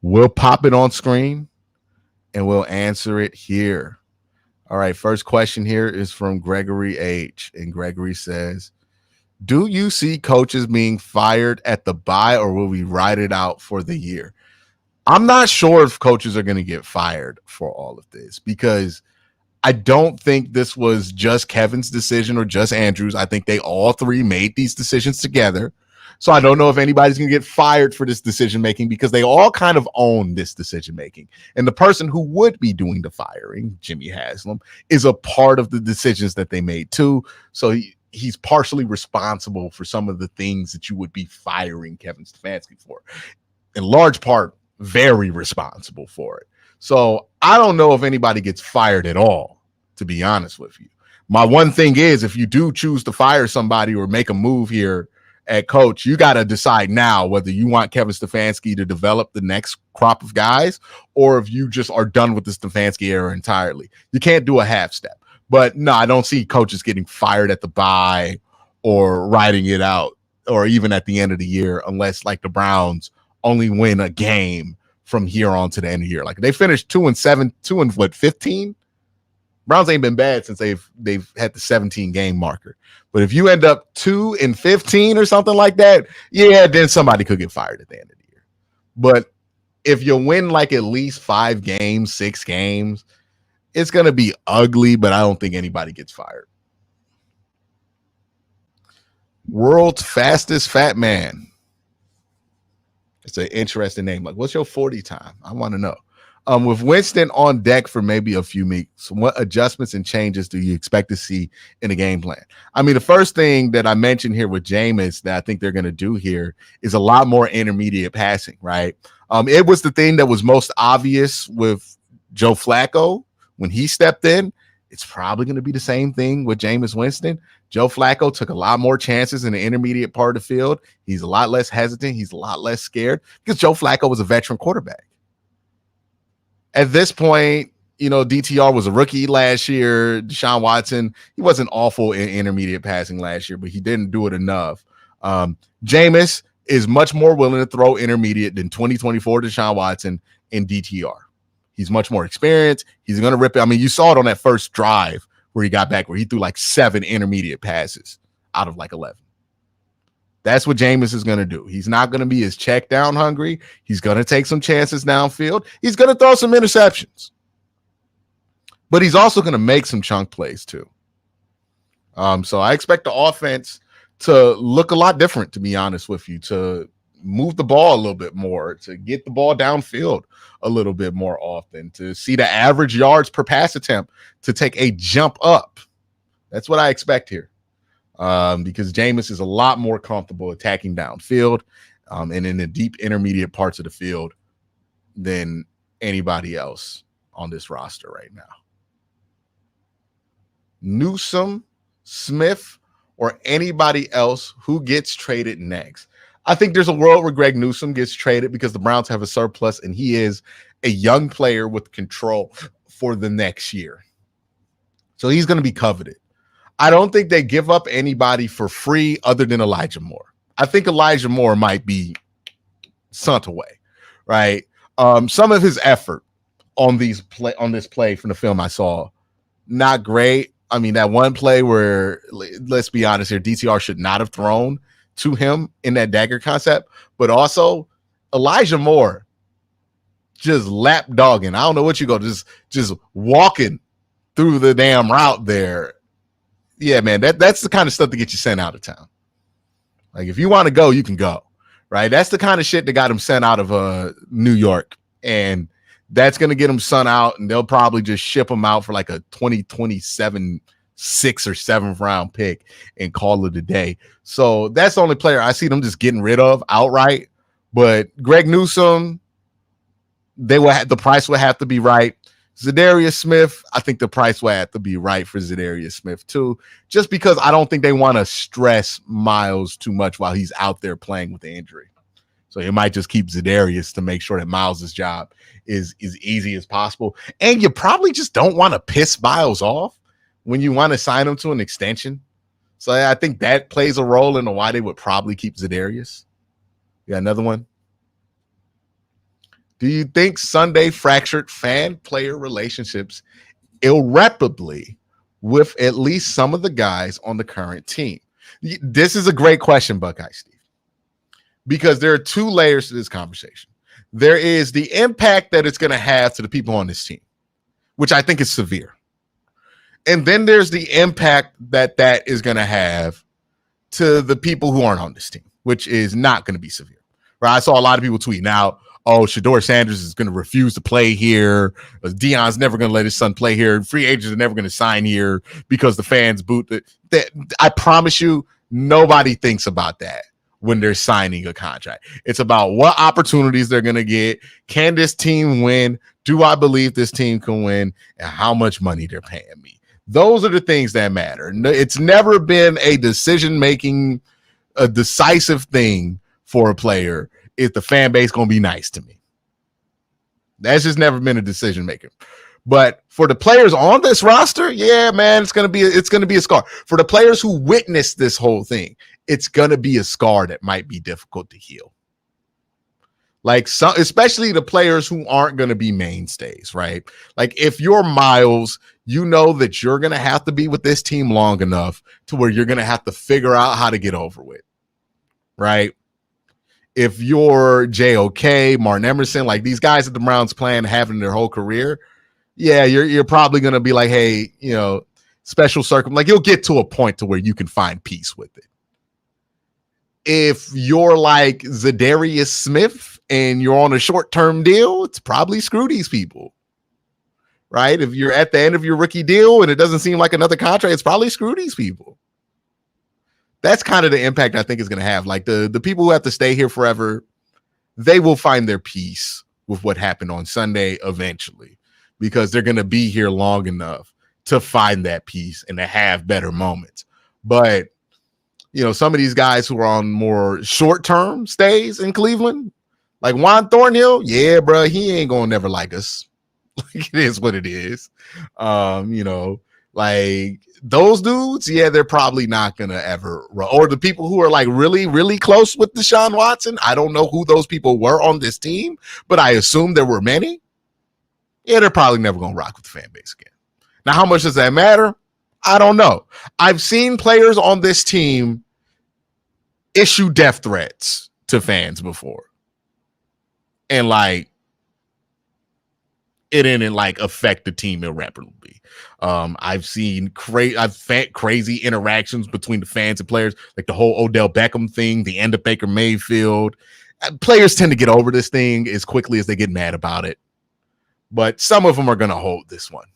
We'll pop it on screen and we'll answer it here. All right, first question here is from Gregory H. And Gregory says, do you see coaches being fired at the bye, or will we ride it out for the year? I'm not sure if coaches are going to get fired for all of this, because I don't think this was just Kevin's decision or just Andrew's. I think they all three made these decisions together. So I don't know if anybody's going to get fired for this decision making, because they all kind of own this decision making. And the person who would be doing the firing, Jimmy Haslam, is a part of the decisions that they made too. So he's partially responsible for some of the things that you would be firing Kevin Stefanski for. In large part, very responsible for it. So I don't know if anybody gets fired at all, to be honest with you. My one thing is, if you do choose to fire somebody or make a move here at coach, you got to decide now whether you want Kevin Stefanski to develop the next crop of guys, or if you just are done with the Stefanski era entirely. You can't do a half step. But no, I don't see coaches getting fired at the bye or riding it out, or even at the end of the year, unless like the Browns only win a game from here on to the end of the year. Like they finished 2-7, 15. Browns ain't been bad since they've had the 17 game marker. But if you end up 2-15 or something like that, yeah, then somebody could get fired at the end of the year. But if you win like at least 5 games, 6 games, it's going to be ugly, but I don't think anybody gets fired. World's fastest fat man. It's an interesting name. Like, what's your 40 time? I want to know. With Winston on deck for maybe a few weeks, what adjustments and changes do you expect to see in the game plan? I mean, the first thing that I mentioned here with Jameis that I think they're going to do here is a lot more intermediate passing, right? It was the thing that was most obvious with Joe Flacco when he stepped in. It's probably going to be the same thing with Jameis Winston. Joe Flacco took a lot more chances in the intermediate part of the field. He's a lot less hesitant. He's a lot less scared because Joe Flacco was a veteran quarterback. At this point, you know, DTR was a rookie last year. Deshaun Watson, he wasn't awful in intermediate passing last year, but he didn't do it enough. Jameis is much more willing to throw intermediate than 2024 Deshaun Watson and DTR. He's much more experienced. He's going to rip it. I mean, you saw it on that first drive where he got back, where he threw like 7 intermediate passes out of like 11. That's what Jameis is going to do. He's not going to be as check down hungry. He's going to take some chances downfield. He's going to throw some interceptions. But he's also going to make some chunk plays too. So I expect the offense to look a lot different, to be honest with you, to move the ball a little bit more, to get the ball downfield a little bit more often, to see the average yards per pass attempt to take a jump up. That's what I expect here. Because Jameis is a lot more comfortable attacking downfield and in the deep intermediate parts of the field than anybody else on this roster right now. Newsome, Smith, or anybody else who gets traded next. I think there's a world where Greg Newsome gets traded because the Browns have a surplus and he is a young player with control for the next year. So he's going to be coveted. I don't think they give up anybody for free other than Elijah Moore. I think Elijah Moore might be sent away, right? Some of his effort on this play from the film I saw, not great. I mean, that one play where, let's be honest here, DTR should not have thrown to him in that dagger concept, but also Elijah Moore just lap dogging. I don't know what you go, just walking through the damn route there. Yeah, man, that's the kind of stuff to get you sent out of town. Like, if you want to go, you can go, right? That's the kind of shit that got him sent out of New York, and that's going to get him sent out, and they'll probably just ship him out for like a 2027 6th or 7th round pick and call it a day. So that's the only player I see them just getting rid of outright. But Greg Newsome, the price would have to be right. Zadarius Smith, I think the price will have to be right for Zadarius Smith too, just because I don't think they want to stress Miles too much while he's out there playing with the injury. So it might just keep Za'Darius to make sure that Miles' job is as easy as possible. And you probably just don't want to piss Miles off when you want to sign him to an extension. So I think that plays a role in why they would probably keep Za'Darius. Yeah, another one. Do you think Sunday fractured fan-player relationships irreparably with at least some of the guys on the current team? This is a great question, Buckeye Steve, because there are two layers to this conversation. There is the impact that it's going to have to the people on this team, which I think is severe. And then there's the impact that that is going to have to the people who aren't on this team, which is not going to be severe. Right? I saw a lot of people tweet now, oh, Shedeur Sanders is going to refuse to play here. Deion's never going to let his son play here. Free agents are never going to sign here because the fans boot. I promise you, nobody thinks about that when they're signing a contract. It's about what opportunities they're going to get. Can this team win? Do I believe this team can win? And how much money they're paying me? Those are the things that matter. It's never been a decision-making, a decisive thing for a player if the fan base going to be nice to me. That's just never been a decision maker. But for the players on this roster, yeah, man, it's going to be a scar. For the players who witnessed this whole thing, it's going to be a scar that might be difficult to heal. Like especially the players who aren't going to be mainstays, right? Like if you're Miles, you know that you're going to have to be with this team long enough to where you're going to have to figure out how to get over with, right? If you're JOK, Martin Emerson, like these guys that the Browns plan having their whole career, yeah, you're probably going to be like, hey, special like you'll get to a point to where you can find peace with it. If you're like Za'Darius Smith and you're on a short-term deal, it's probably screw these people, right? If you're at the end of your rookie deal and it doesn't seem like another contract, it's probably screw these people. That's kind of the impact I think is going to have. Like the people who have to stay here forever, they will find their peace with what happened on Sunday eventually, because they're going to be here long enough to find that peace and to have better moments. But, some of these guys who are on more short-term stays in Cleveland, like Juan Thornhill, yeah, bro, he ain't going to never like us. Like it is what it is. Like those dudes, yeah, they're probably not going to ever, or the people who are like really, really close with Deshaun Watson. I don't know who those people were on this team, but I assume there were many. Yeah, they're probably never going to rock with the fan base again. Now, how much does that matter? I don't know. I've seen players on this team issue death threats to fans before. And like, it didn't like affect the team irreparably. I've seen crazy interactions between the fans and players, like the whole Odell Beckham thing, the end of Baker Mayfield. Players tend to get over this thing as quickly as they get mad about it. But some of them are going to hold this one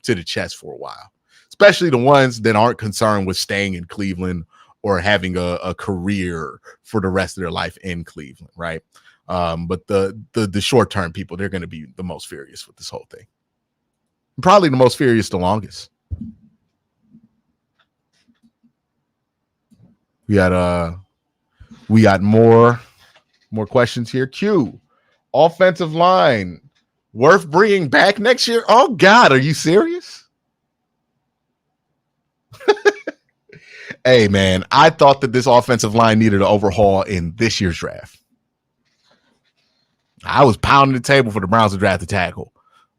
to the chest for a while, especially the ones that aren't concerned with staying in Cleveland or having a career for the rest of their life in Cleveland, right? But the short-term people, they're going to be the most furious with this whole thing. Probably the most furious the longest. We got more questions here. Q, offensive line worth bringing back next year? Oh God, are you serious? Hey man, I thought that this offensive line needed an overhaul in this year's draft. I was pounding the table for the Browns to draft a tackle.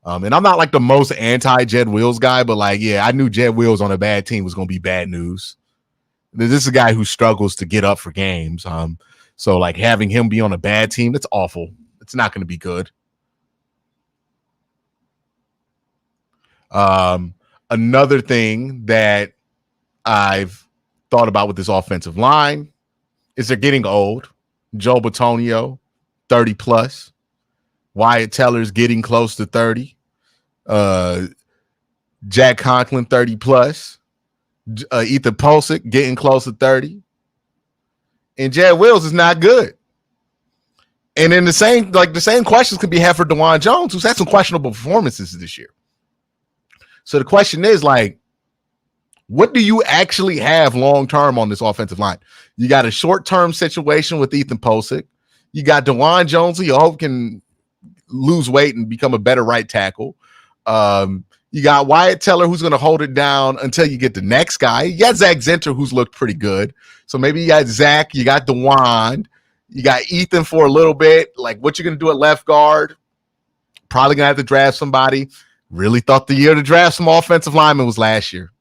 And I'm not like the most anti-Jed Wills guy, but like, yeah, I knew Jed Wills on a bad team was going to be bad news. This is a guy who struggles to get up for games. So like having him be on a bad team, that's awful. It's not going to be good. Another thing that I've thought about with this offensive line is they're getting old. Joe Bitonio, 30 plus. Wyatt Teller's getting close to 30. Jack Conklin, 30 plus. Ethan Posick getting close to 30. And Jed Wills is not good. And then the same questions could be had for DeJuan Jones, who's had some questionable performances this year. So the question is, like, what do you actually have long-term on this offensive line? You got a short-term situation with Ethan Posick. You got DeJuan Jones, who you hope can lose weight and become a better right tackle. You got Wyatt Teller, who's going to hold it down until you get the next guy. You got Zach Zinter, who's looked pretty good. So maybe you got Zach, you got DeJuan, you got Ethan for a little bit. Like, what you're going to do at left guard? Probably going to have to draft somebody. Really thought the year to draft some offensive linemen was last year.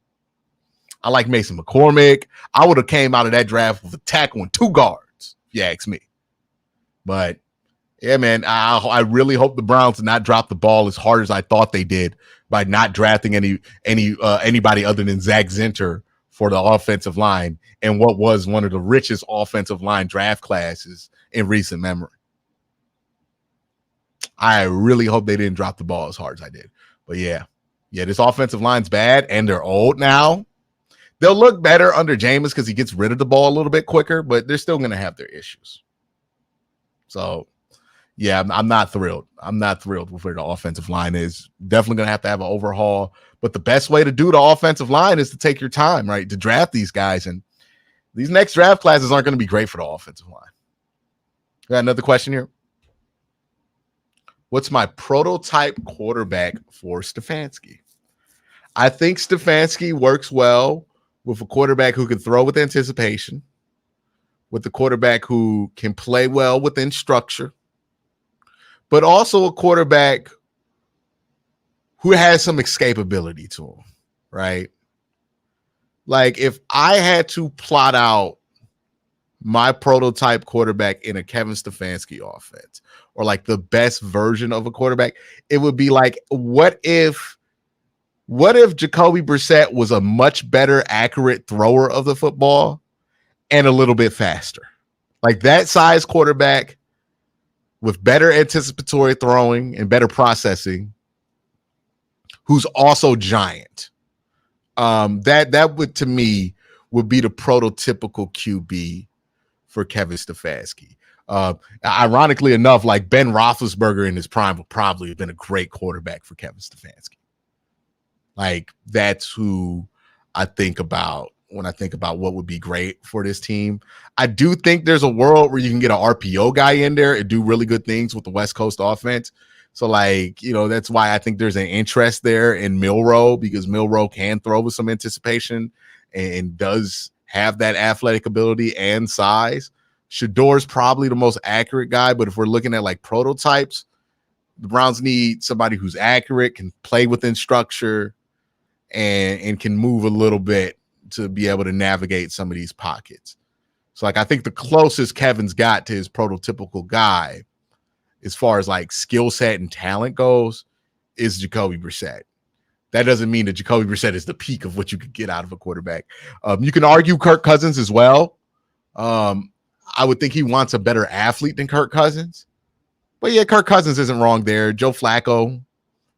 I like Mason McCormick. I would have came out of that draft with a tackle and 2 guards, if you ask me. But yeah, man, I really hope the Browns did not drop the ball as hard as I thought they did by not drafting anybody other than Zach Zinter for the offensive line and what was one of the richest offensive line draft classes in recent memory. I really hope they didn't drop the ball as hard as I did. But yeah, this offensive line's bad, and they're old now. They'll look better under Jameis because he gets rid of the ball a little bit quicker, but they're still going to have their issues. So, yeah, I'm not thrilled. I'm not thrilled with where the offensive line is. Definitely going to have an overhaul. But the best way to do the offensive line is to take your time, right, to draft these guys. And these next draft classes aren't going to be great for the offensive line. Got another question here. What's my prototype quarterback for Stefanski? I think Stefanski works well with a quarterback who can throw with anticipation, with a quarterback who can play well within structure, but also a quarterback who has some escapability to him, right? Like, if I had to plot out my prototype quarterback in a Kevin Stefanski offense, or like the best version of a quarterback, it would be like, what if Jacoby Brissett was a much better accurate thrower of the football and a little bit faster? Like, that size quarterback with better anticipatory throwing and better processing, who's also giant. That would, to me, would be the prototypical QB for Kevin Stefanski. Ironically enough, like Ben Roethlisberger in his prime would probably have been a great quarterback for Kevin Stefanski. Like, that's who I think about when I think about what would be great for this team. I do think there's a world where you can get an RPO guy in there and do really good things with the West Coast offense. So, like, that's why I think there's an interest there in Milroe, because Milroe can throw with some anticipation and does have that athletic ability and size. Shador's probably the most accurate guy, but if we're looking at like prototypes, the Browns need somebody who's accurate, can play within structure, and can move a little bit to be able to navigate some of these pockets. So, like, I think the closest Kevin's got to his prototypical guy, as far as like skill set and talent goes, is Jacoby Brissett. That doesn't mean that Jacoby Brissett is the peak of what you could get out of a quarterback. You can argue Kirk Cousins as well. I would think he wants a better athlete than Kirk Cousins. But yeah, Kirk Cousins isn't wrong there. Joe Flacco,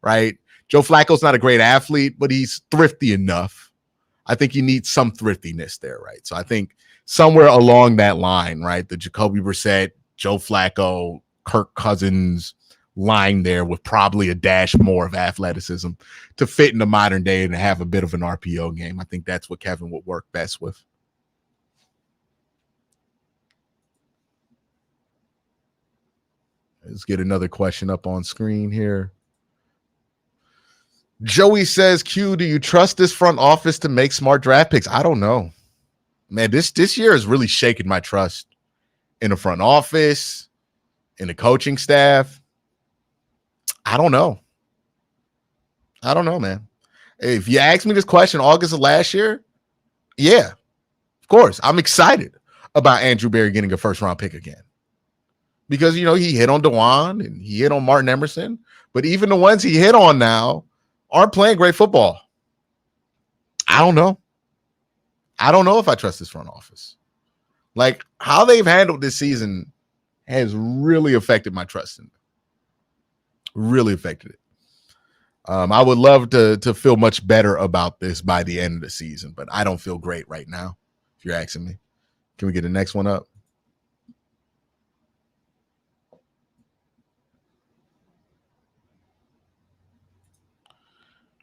right? Joe Flacco's not a great athlete, but he's thrifty enough. I think you need some thriftiness there, right? So I think somewhere along that line, right, the Jacoby Brissett, Joe Flacco, Kirk Cousins line there with probably a dash more of athleticism to fit in the modern day and have a bit of an RPO game. I think that's what Kevin would work best with. Let's get another question up on screen here. Joey says, Q, do you trust this front office to make smart draft picks? I don't know. Man, this year has really shaken my trust in the front office, in the coaching staff. I don't know. Man. If you asked me this question August of last year, yeah, of course. I'm excited about Andrew Berry getting a first-round pick again. Because, he hit on DeJuan and he hit on Martin Emerson. But even the ones he hit on now aren't playing great football. I don't know. I don't know if I trust this front office. Like, how they've handled this season has really affected my trust in them. Really affected it. I would love to feel much better about this by the end of the season, but I don't feel great right now, if you're asking me. Can we get the next one up?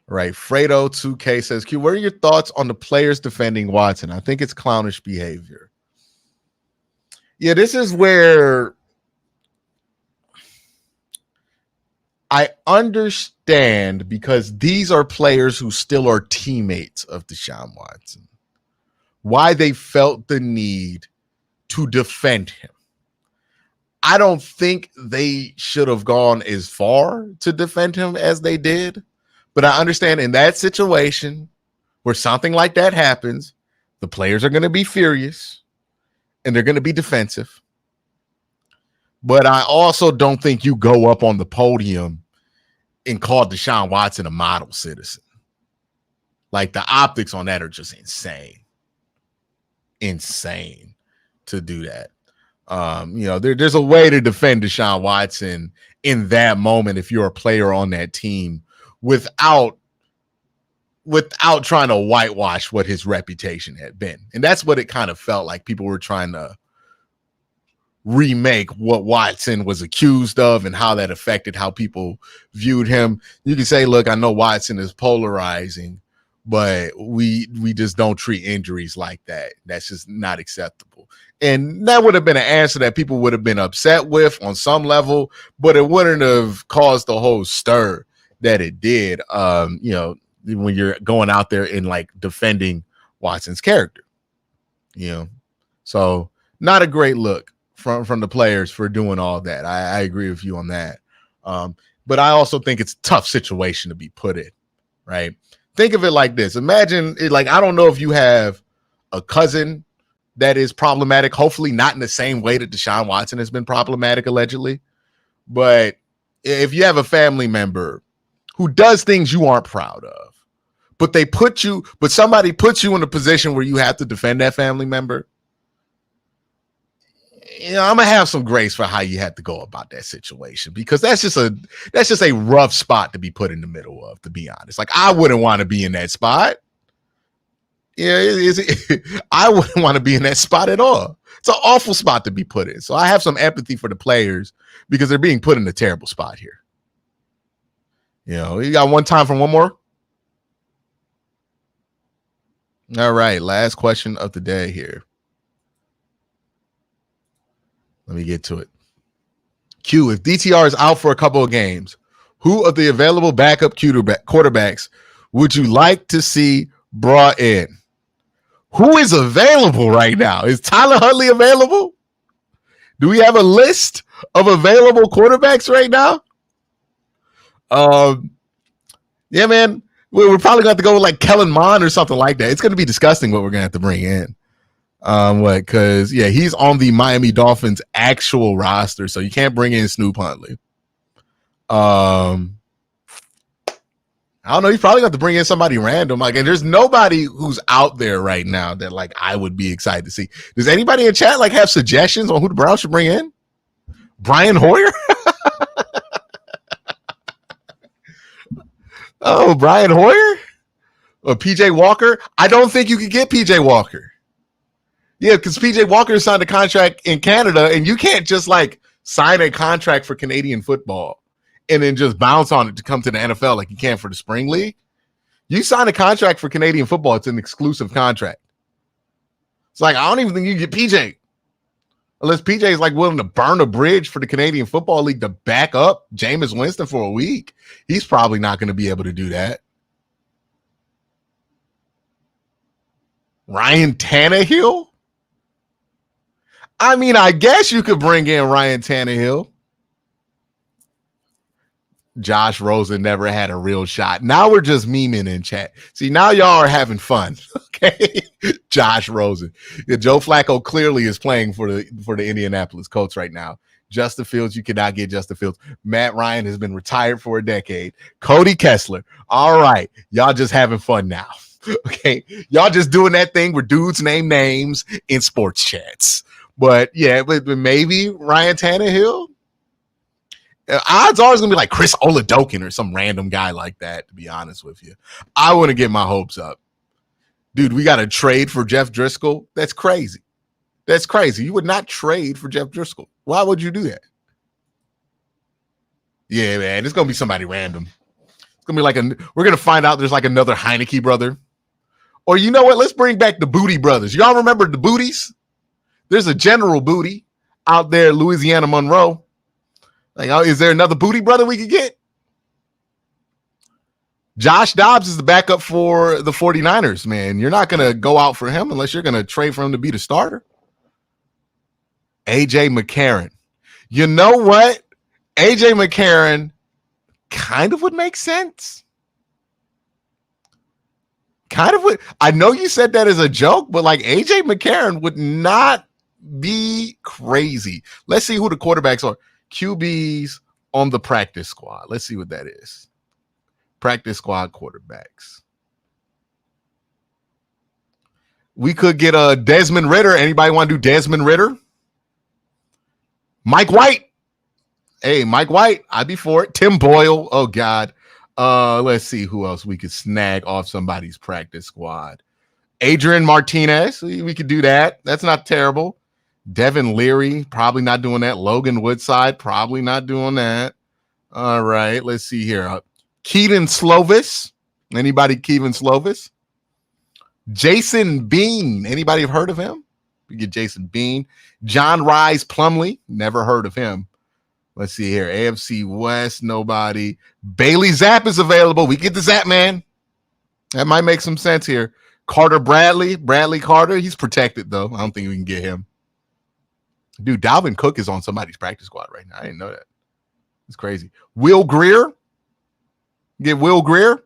Right. Fredo 2K says, Q, what are your thoughts on the players defending Watson? I think it's clownish behavior. Yeah, this is where I understand because these are players who still are teammates of Deshaun Watson, why they felt the need to defend him. I don't think they should have gone as far to defend him as they did, but I understand in that situation where something like that happens, the players are going to be furious and they're going to be defensive. But I also don't think you go up on the podium and call Deshaun Watson a model citizen. Like the optics on that are just insane. Insane to do that. There's a way to defend Deshaun Watson in that moment if you're a player on that team without trying to whitewash what his reputation had been. And that's what it kind of felt like. People were trying to remake what Watson was accused of and how that affected how people viewed him. You can say, look, I know Watson is polarizing, but we just don't treat injuries like that. That's just not acceptable. And that would have been an answer that people would have been upset with on some level, but it wouldn't have caused the whole stir that it did. When you're going out there and like defending Watson's character, so not a great look from the players for doing all that. I agree with you on that. But I also think it's a tough situation to be put in, right? Think of it like this. Imagine it like, I don't know if you have a cousin that is problematic, hopefully not in the same way that Deshaun Watson has been problematic, allegedly. But if you have a family member who does things you aren't proud of, but somebody puts you in a position where you have to defend that family member, I'm gonna have some grace for how you had to go about that situation, because that's just a rough spot to be put in the middle of, to be honest. Like, I wouldn't want to be in that spot. I wouldn't want to be in that spot at all. It's an awful spot to be put in. So I have some empathy for the players because they're being put in a terrible spot here. You got one time for one more? All right, last question of the day here. Let me get to it. Q, if DTR is out for a couple of games, who of the available backup quarterbacks would you like to see brought in? Who is available right now? Is Tyler Huntley available? Do we have a list of available quarterbacks right now? Yeah, man. We're probably going to have to go with like Kellen Mond or something like that. It's going to be disgusting what we're going to have to bring in. Because he's on the Miami Dolphins actual roster, so you can't bring in Snoop Huntley. I don't know. He's probably got to bring in somebody random. Like, and there's nobody who's out there right now that like I would be excited to see. Does anybody in chat like have suggestions on who the Browns should bring in? Brian Hoyer? Oh, Brian Hoyer? Or PJ Walker? I don't think you could get PJ Walker. Yeah, because PJ Walker signed a contract in Canada, and you can't just like sign a contract for Canadian football and then just bounce on it to come to the NFL like you can for the spring league. You sign a contract for Canadian football, it's an exclusive contract. It's like, I don't even think you get PJ. Unless PJ is like willing to burn a bridge for the Canadian Football League to back up Jameis Winston for a week. He's probably not going to be able to do that. Ryan Tannehill? I mean, I guess you could bring in Ryan Tannehill. Josh Rosen never had a real shot. Now we're just memeing in chat. See, now y'all are having fun. Okay. Josh Rosen. Yeah, Joe Flacco clearly is playing for the Indianapolis Colts right now. Justin Fields, you cannot get Justin Fields. Matt Ryan has been retired for a decade. Cody Kessler. All right. Y'all just having fun now. Okay. Y'all just doing that thing where dudes name names in sports chats. But yeah, but maybe Ryan Tannehill. Odds are it's going to be like Chris Oladokun or some random guy like that, to be honest with you. I want to get my hopes up. Dude, we got to trade for Jeff Driscoll? That's crazy. That's crazy. You would not trade for Jeff Driscoll. Why would you do that? Yeah, man, it's going to be somebody random. It's going to be like we're going to find out there's like another Heineke brother. Or you know what? Let's bring back the Booty brothers. Y'all remember the Booties? There's a General Booty out there, Louisiana Monroe. Like, is there another Booty brother we could get? Josh Dobbs is the backup for the 49ers, man. You're not going to go out for him unless you're going to trade for him to be the starter. AJ McCarron. You know what? AJ McCarron kind of would make sense. Kind of would. I know you said that as a joke, but like AJ McCarron would not be crazy. Let's see who the quarterbacks are. QBs on the practice squad. Let's see what that is. Practice squad quarterbacks. We could get a Desmond Ridder. Anybody want to do Desmond Ridder? Mike White. Hey, Mike White. I'd be for it. Tim Boyle. Oh, God. Let's see who else we could snag off somebody's practice squad. Adrian Martinez. We could do that. That's not terrible. Devin Leary. Probably not doing that. Logan Woodside. Probably not doing that. All right. Let's see here. Keaton Slovis. Anybody Keaton Slovis? Jason Bean. Anybody have heard of him? We get Jason Bean. John Rise Plumlee. Never heard of him. Let's see here. AFC West. Nobody. Bailey Zapp is available. We get the Zapp man. That might make some sense here. Carter Bradley. Bradley Carter. He's protected, though. I don't think we can get him. Dude, Dalvin Cook is on somebody's practice squad right now. I didn't know that. It's crazy. Will Greer. Get Will Greer.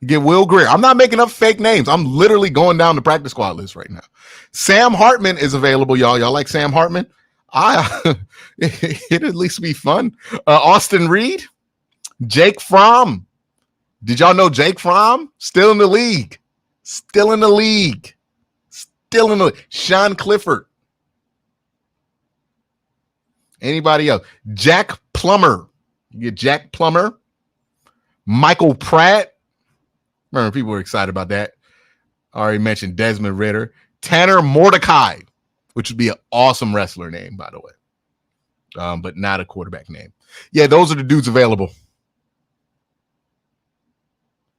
Get Will Greer. I'm not making up fake names. I'm literally going down the practice squad list right now. Sam Hartman is available, y'all. Y'all like Sam Hartman? It'd at least be fun. Austin Reed. Jake Fromm. Did y'all know Jake Fromm? Still in the league. Still in the league. Still in the league. Sean Clifford. Anybody else? Jack Plummer. You get Jack Plummer. Michael Pratt. Remember, people were excited about that. I already mentioned Desmond Ridder. Tanner Mordecai, which would be an awesome wrestler name, by the way. But not a quarterback name. Yeah, those are the dudes available.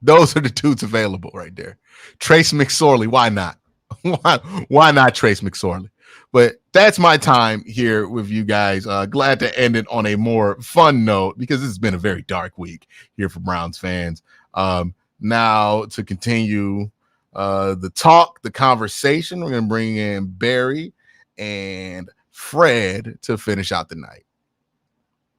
Those are the dudes available right there. Trace McSorley. Why not? Why not Trace McSorley? But that's my time here with you guys. Glad to end it on a more fun note because it's been a very dark week here for Browns fans. Now to continue the talk, the conversation, we're going to bring in Barry and Fred to finish out the night.